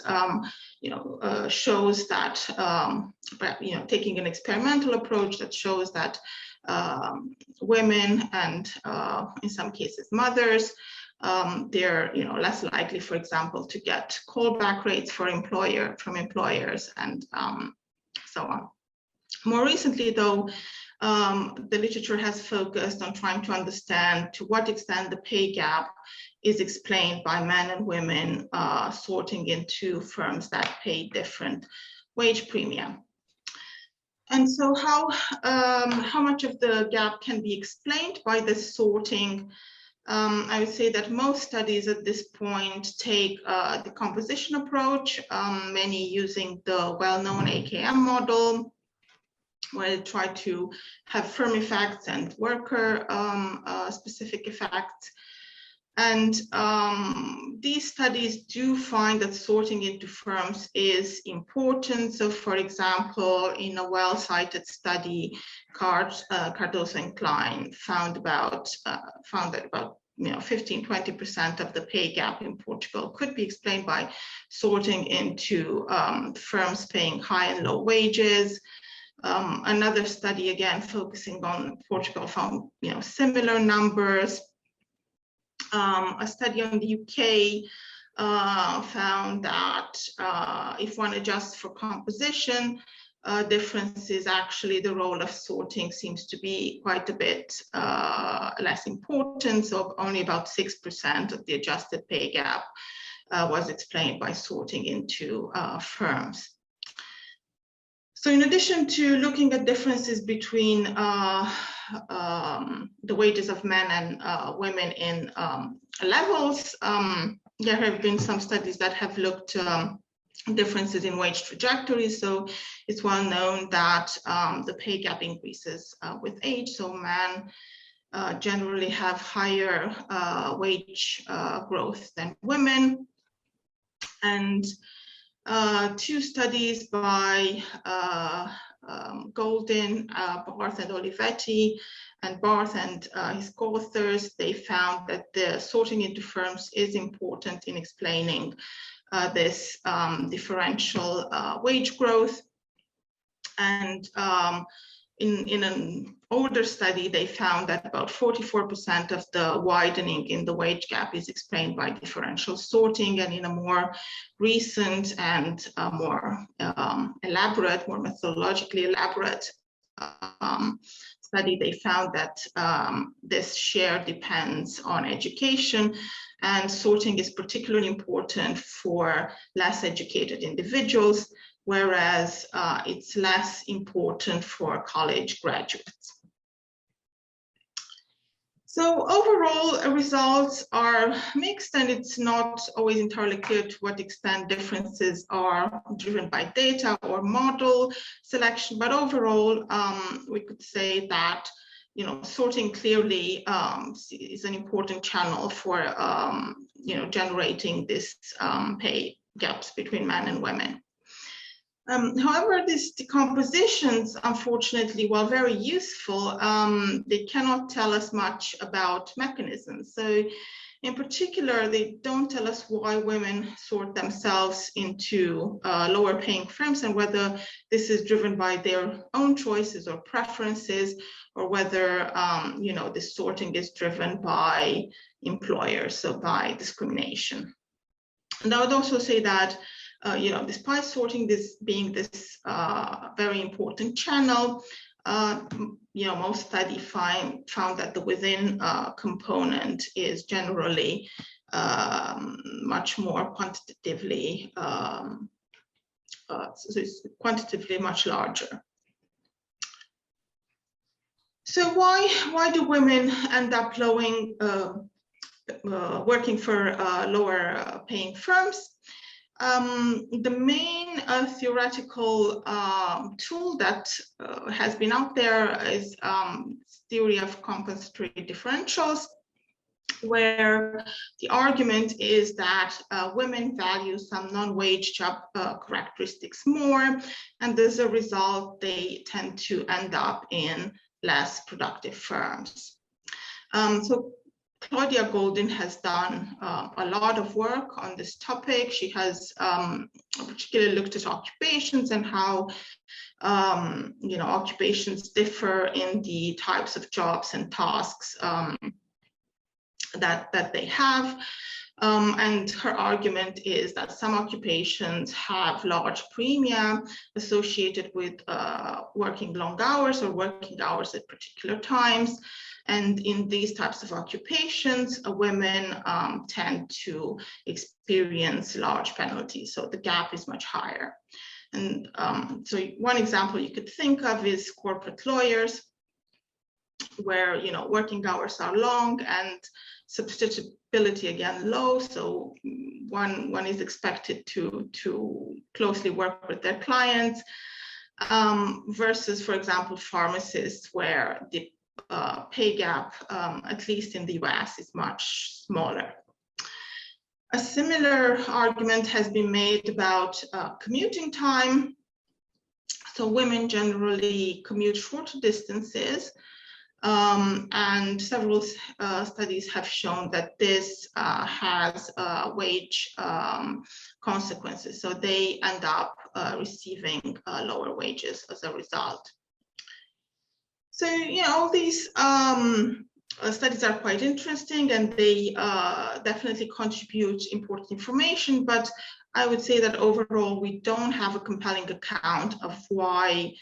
shows that, taking an experimental approach that shows that women and in some cases mothers, they're less likely, for example, to get callback rates from employers and so on. More recently, though, the literature has focused on trying to understand to what extent the pay gap is explained by men and women sorting into firms that pay different wage premium. And so how much of the gap can be explained by this sorting? I would say that most studies at this point take the composition approach, many using the well-known AKM model, where they try to have firm effects and worker specific effects. And these studies do find that sorting into firms is important. So for example, in a well-cited study, Cardoso and Klein found that about 15–20% of the pay gap in Portugal could be explained by sorting into firms paying high and low wages. Another study, again focusing on Portugal, found similar numbers. A study on the UK found that if one adjusts for composition differences, actually the role of sorting seems to be quite a bit less important. So only about 6% of the adjusted pay gap was explained by sorting into firms. So in addition to looking at differences between the wages of men and women in levels, there have been some studies that have looked differences in wage trajectories. So it's well known that the pay gap increases with age. So men generally have higher wage growth than women. And two studies by Golden, Barth and Olivetti, and Barth and his co-authors, they found that the sorting into firms is important in explaining this differential wage growth. And in an older study, they found that about 44% of the widening in the wage gap is explained by differential sorting. And in a more recent and more elaborate, more methodologically elaborate study, they found that this share depends on education, and sorting is particularly important for less educated individuals, whereas it's less important for college graduates. So overall, results are mixed, and it's not always entirely clear to what extent differences are driven by data or model selection. But overall, we could say that sorting clearly is an important channel for generating this pay gaps between men and women. However, these decompositions, unfortunately, while very useful, they cannot tell us much about mechanisms. So in particular, they don't tell us why women sort themselves into lower paying firms and whether this is driven by their own choices or preferences, or whether this sorting is driven by employers, so by discrimination. And I would also say that despite sorting being this very important channel, most studies found that the within component is generally much more quantitatively, so it's quantitatively much larger. So why do women end up working for lower paying firms? The main theoretical tool that has been out there is theory of compensatory differentials, where the argument is that women value some non-wage job characteristics more, and as a result, they tend to end up in less productive firms. So Claudia Golden has done a lot of work on this topic. She has particularly looked at occupations and how occupations differ in the types of jobs and tasks that they have. And her argument is that some occupations have large premium associated with working long hours or working hours at particular times. And in these types of occupations, women tend to experience large penalties. So the gap is much higher. And so one example you could think of is corporate lawyers, where working hours are long and substitutability again low. So one is expected to closely work with their clients, versus, for example, pharmacists, where the pay gap, at least in the US, is much smaller. A similar argument has been made about commuting time. So women generally commute shorter distances, and several studies have shown that this has wage consequences. So they end up receiving lower wages as a result. So, all these studies are quite interesting, and they definitely contribute important information, but I would say that overall we don't have a compelling account of why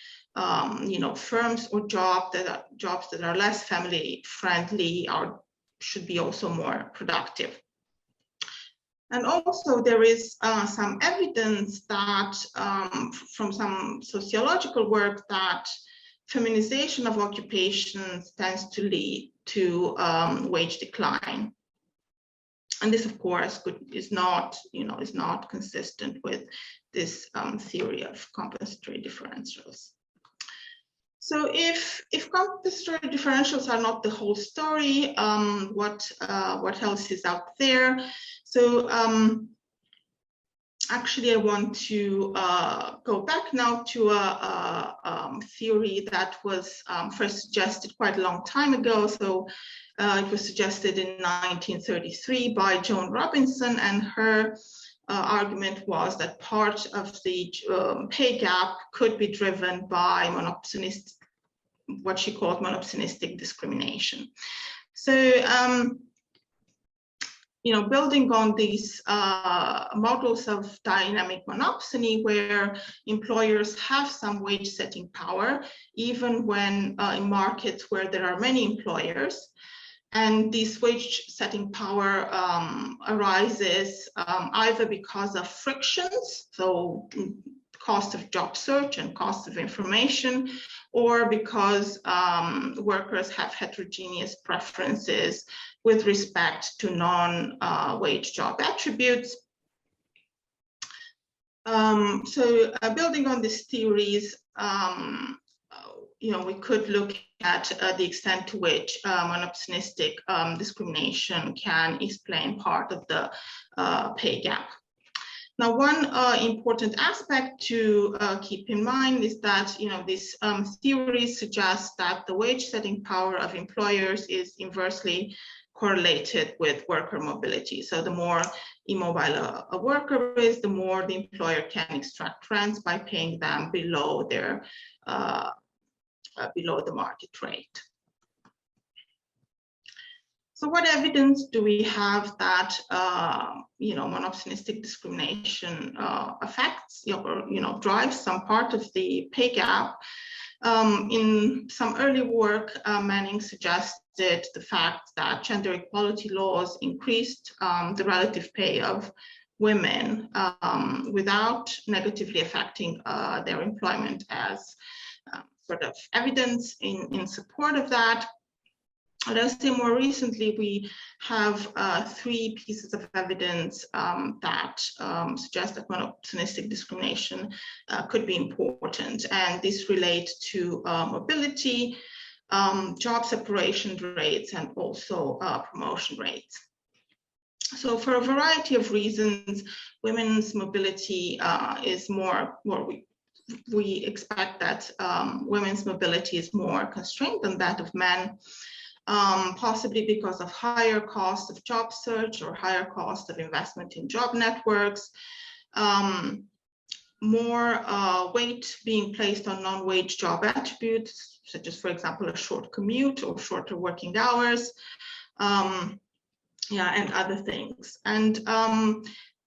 firms or jobs that are less family friendly should be also more productive. And also there is some evidence that from some sociological work that feminization of occupations tends to lead to wage decline. And this, of course, is not consistent with this theory of compensatory differentials. So if compensatory differentials are not the whole story, what else is out there? So actually, I want to go back now to a theory that was first suggested quite a long time ago. So it was suggested in 1933 by Joan Robinson, and her argument was that part of the pay gap could be driven by what she called monopsonistic discrimination. So building on these models of dynamic monopsony, where employers have some wage setting power, even when in markets where there are many employers, and this wage setting power arises either because of frictions, so cost of job search and cost of information, or because workers have heterogeneous preferences with respect to non-wage job attributes. So building on these theories, we could look at the extent to which monopsonistic discrimination can explain part of the pay gap. Now, one important aspect to keep in mind is that this theory suggests that the wage setting power of employers is inversely correlated with worker mobility. So the more immobile a worker is, the more the employer can extract rents by paying them below their below the market rate. So what evidence do we have that monopsonistic discrimination affects or drives some part of the pay gap? In some early work, Manning suggested the fact that gender equality laws increased the relative pay of women without negatively affecting their employment as sort of evidence in support of that. And I say more recently, we have 3 pieces of evidence that suggest that monopsonistic discrimination could be important. And these relate to mobility, job separation rates, and also promotion rates. So for a variety of reasons, women's mobility is more, we expect that women's mobility is more constrained than that of men. Possibly because of higher cost of job search or higher cost of investment in job networks, more weight being placed on non-wage job attributes, such as, for example, a short commute or shorter working hours, and other things. And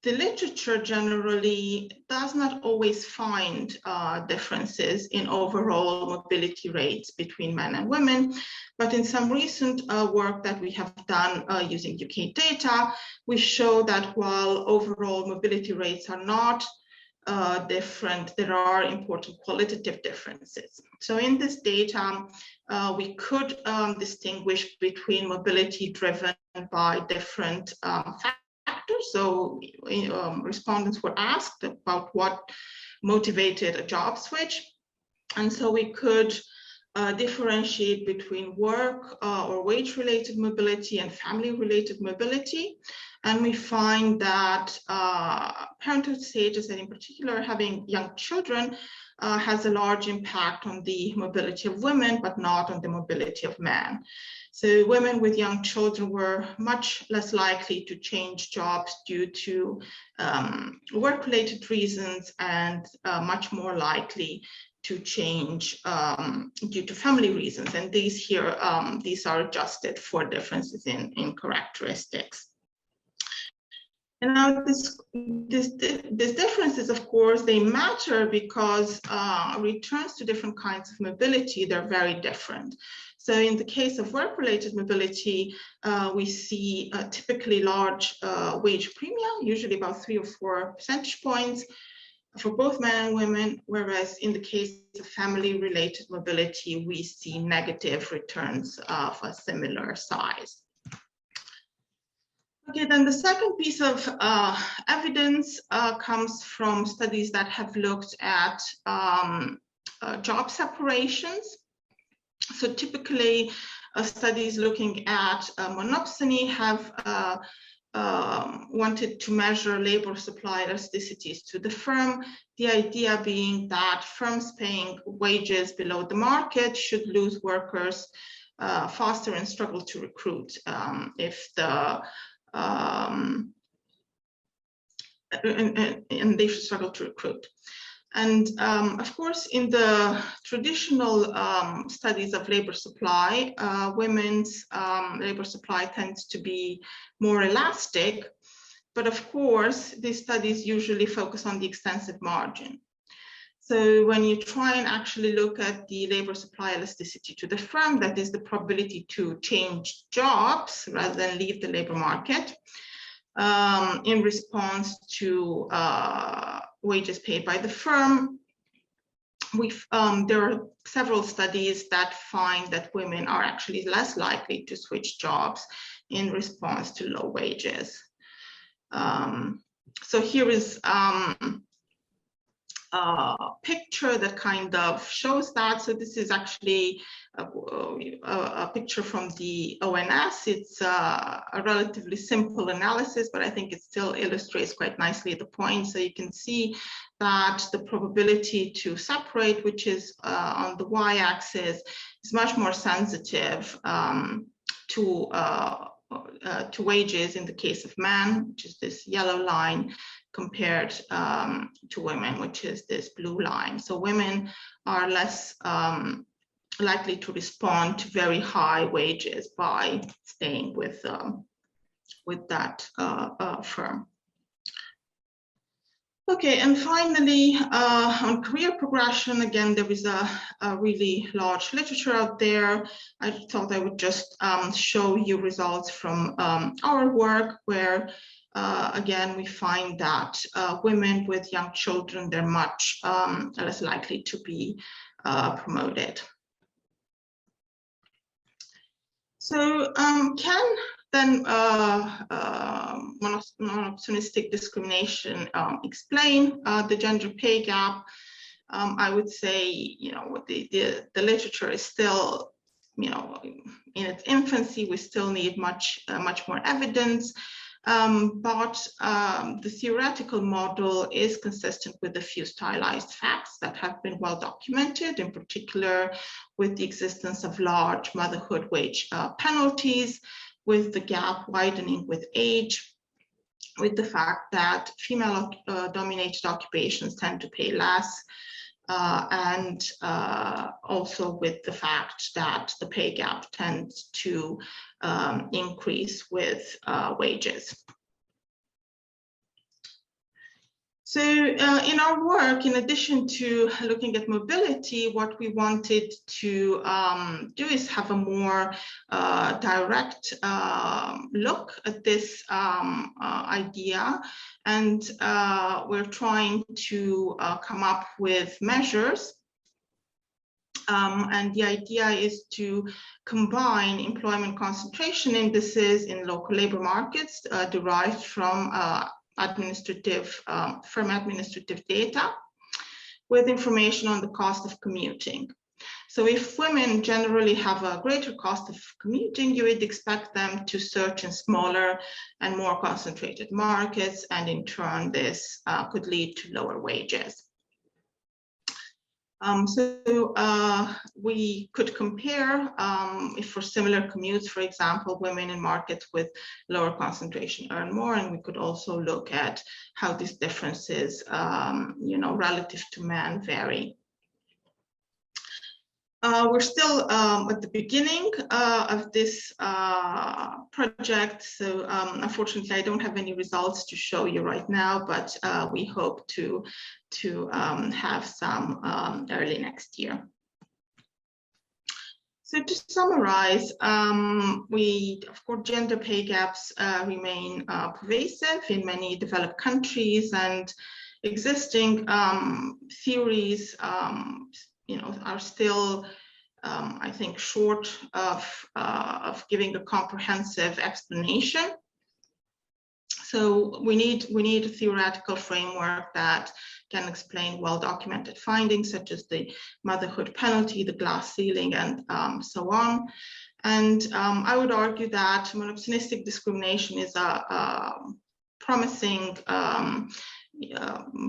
the literature generally does not always find differences in overall mobility rates between men and women, but in some recent work that we have done using UK data, we show that while overall mobility rates are not different, there are important qualitative differences. So in this data, we could distinguish between mobility driven by different factors. So respondents were asked about what motivated a job switch. And so we could differentiate between work or wage-related mobility and family-related mobility. And we find that parenthood status, and in particular having young children, has a large impact on the mobility of women, but not on the mobility of men. So women with young children were much less likely to change jobs due to work-related reasons, and much more likely to change due to family reasons. And these here, these are adjusted for differences in characteristics. And now these differences, of course, they matter because returns to different kinds of mobility, they're very different. So in the case of work-related mobility, we see typically large wage premia, usually about 3 or 4 percentage points for both men and women, whereas in the case of family-related mobility, we see negative returns of a similar size. Okay, then the second piece of evidence comes from studies that have looked at job separations. So typically, studies looking at monopsony have wanted to measure labor supply elasticities to the firm, the idea being that firms paying wages below the market should lose workers faster and struggle to recruit if the and they should struggle to recruit. And of course, in the traditional studies of labor supply, women's labor supply tends to be more elastic. But of course, these studies usually focus on the extensive margin. So when you try and actually look at the labor supply elasticity to the firm, that is the probability to change jobs rather than leave the labor market, in response to wages paid by the firm, there are several studies that find that women are actually less likely to switch jobs in response to low wages. So here is picture that kind of shows that. So this is actually a picture from the ONS. It's a relatively simple analysis, but I think it still illustrates quite nicely the point. So you can see that the probability to separate, which is on the y-axis, is much more sensitive to wages in the case of men, which is this yellow line, compared to women, which is this blue line. So women are less likely to respond to very high wages by staying with that firm. Okay, and finally, on career progression, again, there is a really large literature out there. I thought I would just show you results from our work, where again, we find that women with young children, they're much less likely to be promoted. So can then monopsonistic discrimination explain the gender pay gap? I would say, the literature is still, in its infancy. We still need much more evidence. But the theoretical model is consistent with a few stylized facts that have been well documented, in particular with the existence of large motherhood wage penalties, with the gap widening with age, with the fact that female dominated occupations tend to pay less, and also with the fact that the pay gap tends to increase with wages. So in our work, in addition to looking at mobility, what we wanted to do is have a more direct look at this idea. And we're trying to come up with measures. And the idea is to combine employment concentration indices in local labor markets derived from firm administrative data with information on the cost of commuting. So if women generally have a greater cost of commuting, you would expect them to search in smaller and more concentrated markets, and in turn, this could lead to lower wages. So we could compare if for similar commutes, for example, women in markets with lower concentration earn more, and we could also look at how these differences, relative to men vary. We're still at the beginning of this project, so unfortunately I don't have any results to show you right now, but we hope to have some early next year. So to summarize, of course, gender pay gaps remain pervasive in many developed countries, and existing theories are still, I think, short of giving a comprehensive explanation. So we need a theoretical framework that can explain well-documented findings such as the motherhood penalty, the glass ceiling, and so on. And I would argue that monopsonistic discrimination is a promising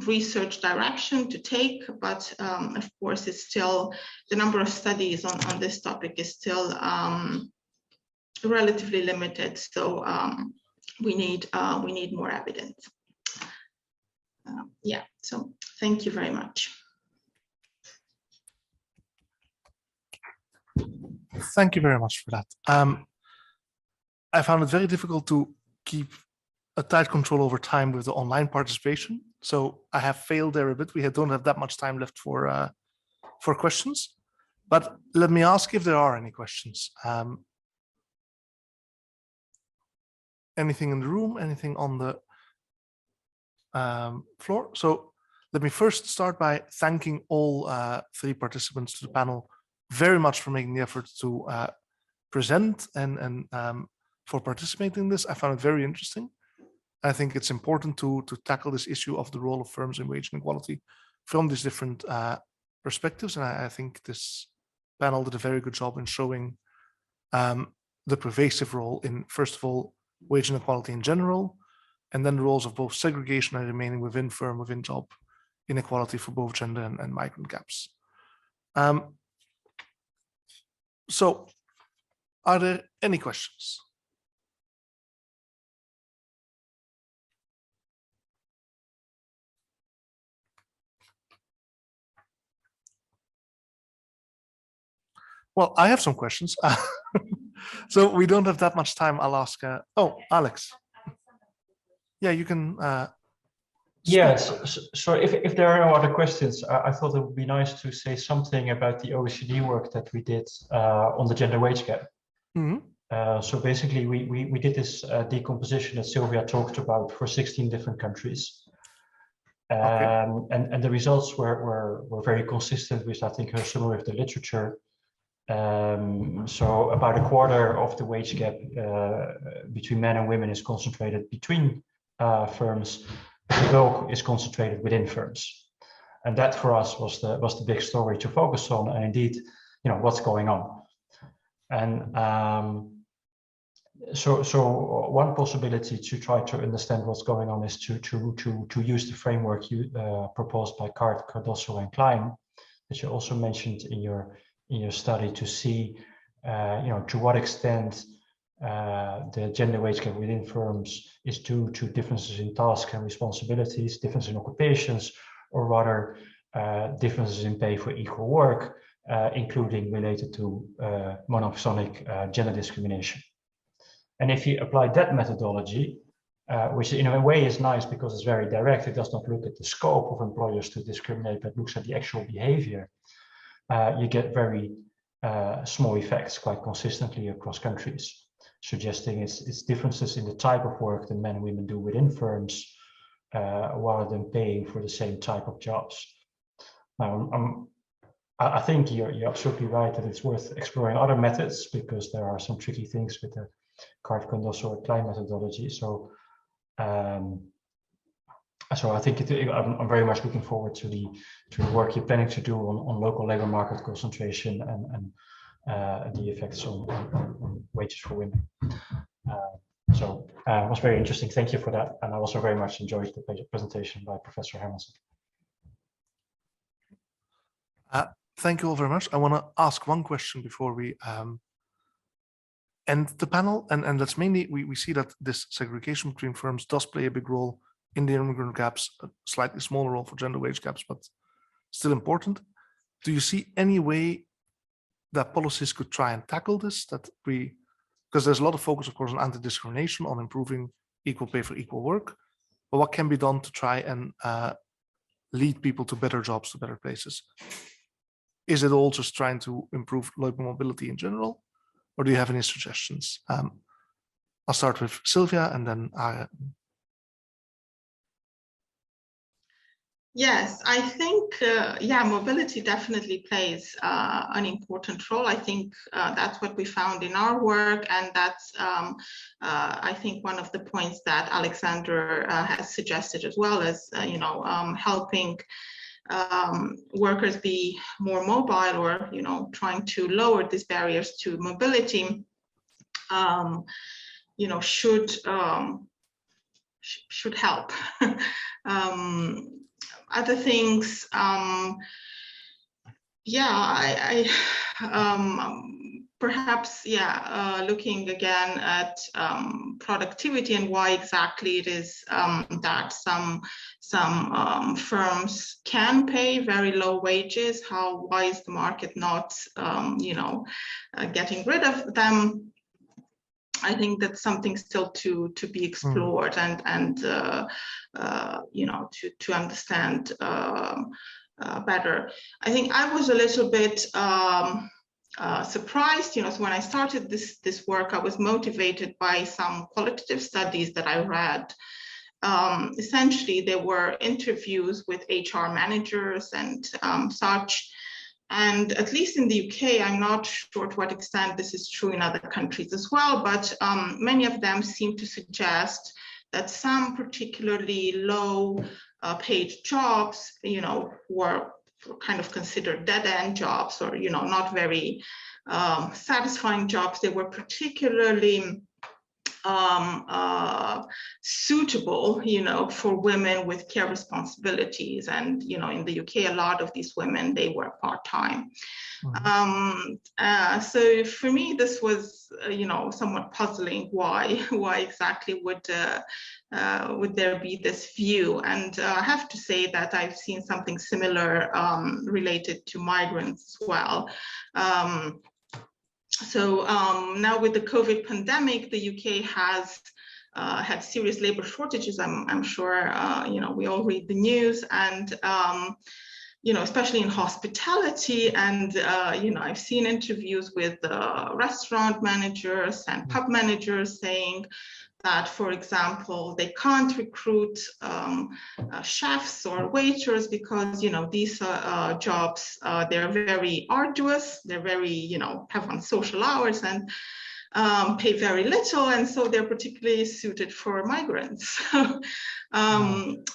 research direction to take, but of course, it's still, the number of studies on this topic is still relatively limited. So we need more evidence. Yeah, so thank you very much. Thank you very much for that. I found it very difficult to keep a tight control over time with the online participation. So I have failed there a bit. We don't have that much time left for questions, but let me ask if there are any questions. Anything in the room, anything on the floor? So let me first start by thanking all 3 participants to the panel very much for making the effort to present and for participating in this. I found it very interesting. I think it's important to tackle this issue of the role of firms in wage inequality from these different perspectives. And I think this panel did a very good job in showing the pervasive role in, first of all, wage inequality in general, and then the roles of both segregation and remaining within firm, within job inequality for both gender and migrant gaps. So are there any questions? Well, I have some questions. So we don't have that much time. I'll ask, oh, Alex. Yeah, you can. Yes, so if there are no other questions, I thought it would be nice to say something about the OECD work that we did on the gender wage gap. Mm-hmm. So basically, we did this decomposition that Sylvia talked about for 16 different countries. Okay. And the results were very consistent with, I think, her summary of the literature. So about a quarter of the wage gap between men and women is concentrated between firms. The bulk is concentrated within firms, and that for us was the big story to focus on, and indeed, what's going on. And so one possibility to try to understand what's going on is to use the framework proposed by Cardoso and Klein, that you also mentioned in your study, to see to what extent the gender wage gap within firms is due to differences in tasks and responsibilities, differences in occupations, or rather differences in pay for equal work, including related to monopsonic gender discrimination. And if you apply that methodology, which in a way is nice because it's very direct, it does not look at the scope of employers to discriminate, but looks at the actual behavior, you get very small effects quite consistently across countries, suggesting it's differences in the type of work that men and women do within firms rather than paying for the same type of jobs. Now, I think you're absolutely right that it's worth exploring other methods, because there are some tricky things with the Cardoso or Klein methodology. So I think I'm very much looking forward to the work you're planning to do on local labor market concentration and the effects on wages for women. So it was very interesting. Thank you for that. And I also very much enjoyed the presentation by Professor Hermansen. Thank you all very much. I want to ask one question before we end the panel. And that's mainly, we see that this segregation between firms does play a big role in the immigrant gaps, a slightly smaller role for gender wage gaps, but still important. Do you see any way that policies could try and tackle this? Because there's a lot of focus, of course, on anti-discrimination, on improving equal pay for equal work, but what can be done to try and lead people to better jobs, to better places? Is it all just trying to improve labor mobility in general, or do you have any suggestions? I'll start with Sylvia and then Yes, I think, mobility definitely plays an important role. I think that's what we found in our work, and that's, I think, one of the points that Alexander has suggested as well, as, helping workers be more mobile, or, trying to lower these barriers to mobility, should help. Other things, perhaps, looking again at productivity and why exactly it is that some firms can pay very low wages. Why is the market not, getting rid of them? I think that's something still to be explored and to understand better. I think I was a little bit surprised, so when I started this work, I was motivated by some qualitative studies that I read. Essentially, there were interviews with HR managers and such. And at least in the UK, I'm not sure to what extent this is true in other countries as well, but many of them seem to suggest that some particularly low paid jobs, were kind of considered dead-end jobs, or not very satisfying jobs. They were particularly suitable, for women with care responsibilities. And, in the UK, a lot of these women, they were part-time. So for me, this was, somewhat puzzling. Why exactly would there be this view? And I have to say that I've seen something similar related to migrants as well. So now with the COVID pandemic, the UK has had serious labor shortages. I'm sure, we all read the news, and, especially in hospitality. And, I've seen interviews with restaurant managers and pub managers saying that, for example, they can't recruit chefs or waiters because, these jobs, they're very arduous, they're very, have unsocial hours and pay very little. And so they're particularly suited for migrants.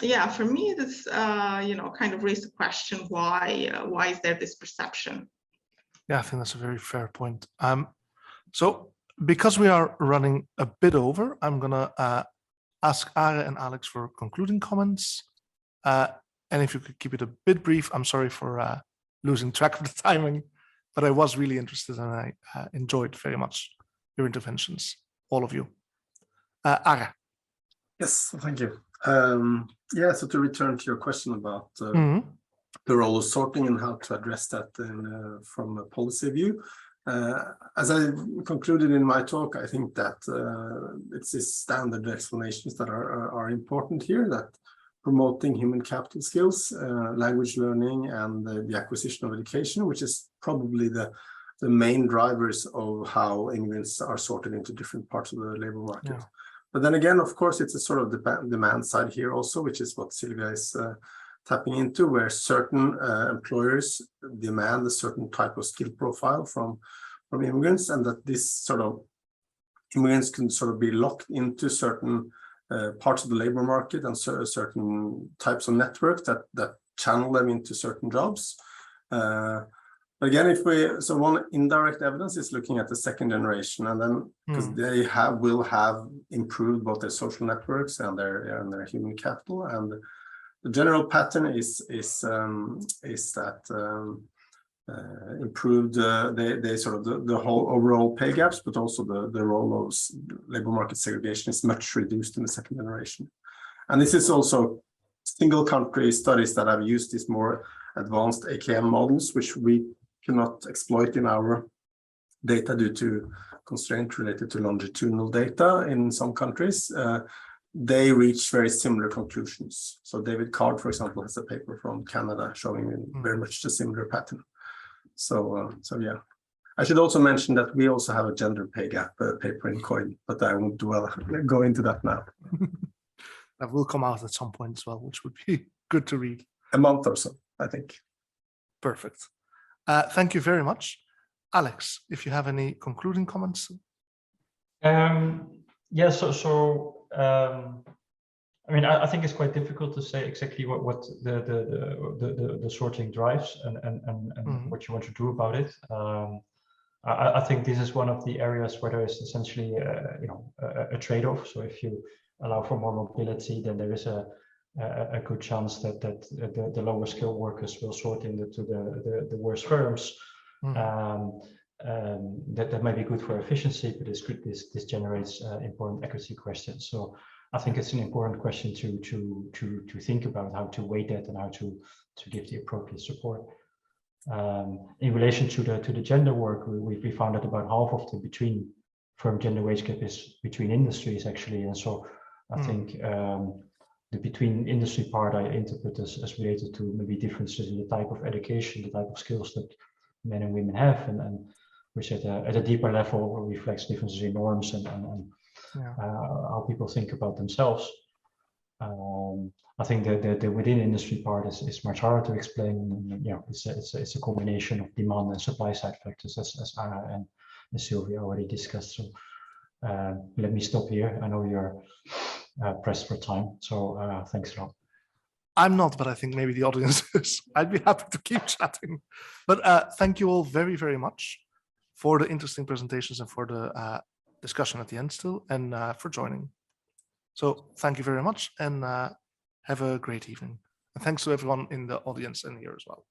Yeah, for me, this, kind of raised the question, why is there this perception? Yeah, I think that's a very fair point. So because we are running a bit over, I'm gonna ask Are and Alex for concluding comments. And if you could keep it a bit brief, I'm sorry for losing track of the timing, but I was really interested and I enjoyed very much your interventions, all of you. Are. Yes, thank you. Yeah, so to return to your question about the role of sorting and how to address that from a policy view. As I concluded in my talk, I think that it's these standard explanations that are important here, that promoting human capital skills, language learning, and the acquisition of education, which is probably the main drivers of how immigrants are sorted into different parts of the labor market. Yeah. But then again, of course, it's a sort of demand side here also, which is what Sylvia is tapping into, where certain employers demand a certain type of skill profile from immigrants, and that this sort of immigrants can sort of be locked into certain parts of the labor market and certain types of network that channel them into certain jobs. But again, so one indirect evidence is looking at the second generation, and then because they will have improved both their social networks and their human capital, and the general pattern is that improved they sort of the whole overall pay gaps, but also the role of labor market segregation is much reduced in the second generation. And this is also single country studies that have used these more advanced AKM models, which we cannot exploit in our data due to constraints related to longitudinal data in some countries. They reach very similar conclusions. So David Card, for example, has a paper from Canada showing very much the similar pattern. So yeah. I should also mention that we also have a gender pay gap paper in COIN, but I won't go into that now. That will come out at some point as well, which would be good to read. A month or so, I think. Perfect. Thank you very much. Alex, if you have any concluding comments. Yeah, I mean, I think it's quite difficult to say exactly what the sorting drives and what you want to do about it. I think this is one of the areas where there is essentially a trade-off. So if you allow for more mobility, then there is a good chance that the lower skilled workers will sort into the worst firms. That may be good for efficiency, but it's good. This generates important accuracy questions. So I think it's an important question to think about how to weight that and how to give the appropriate support. In relation to the gender work, we found that about half of the between firm gender wage gap is between industries actually, and so I think the between industry part I interpret as related to maybe differences in the type of education, the type of skills that men and women have, and which at a deeper level reflects differences in norms and how people think about themselves. I think the within industry part is much harder to explain. It's a combination of demand and supply side factors, as Anna and Sylvia already discussed. So let me stop here. I know you're pressed for time. So thanks a lot. I'm not, but I think maybe the audience is. I'd be happy to keep chatting. But thank you all very, very much for the interesting presentations and for the discussion at the end still, and for joining. So thank you very much, and have a great evening. And thanks to everyone in the audience and here as well.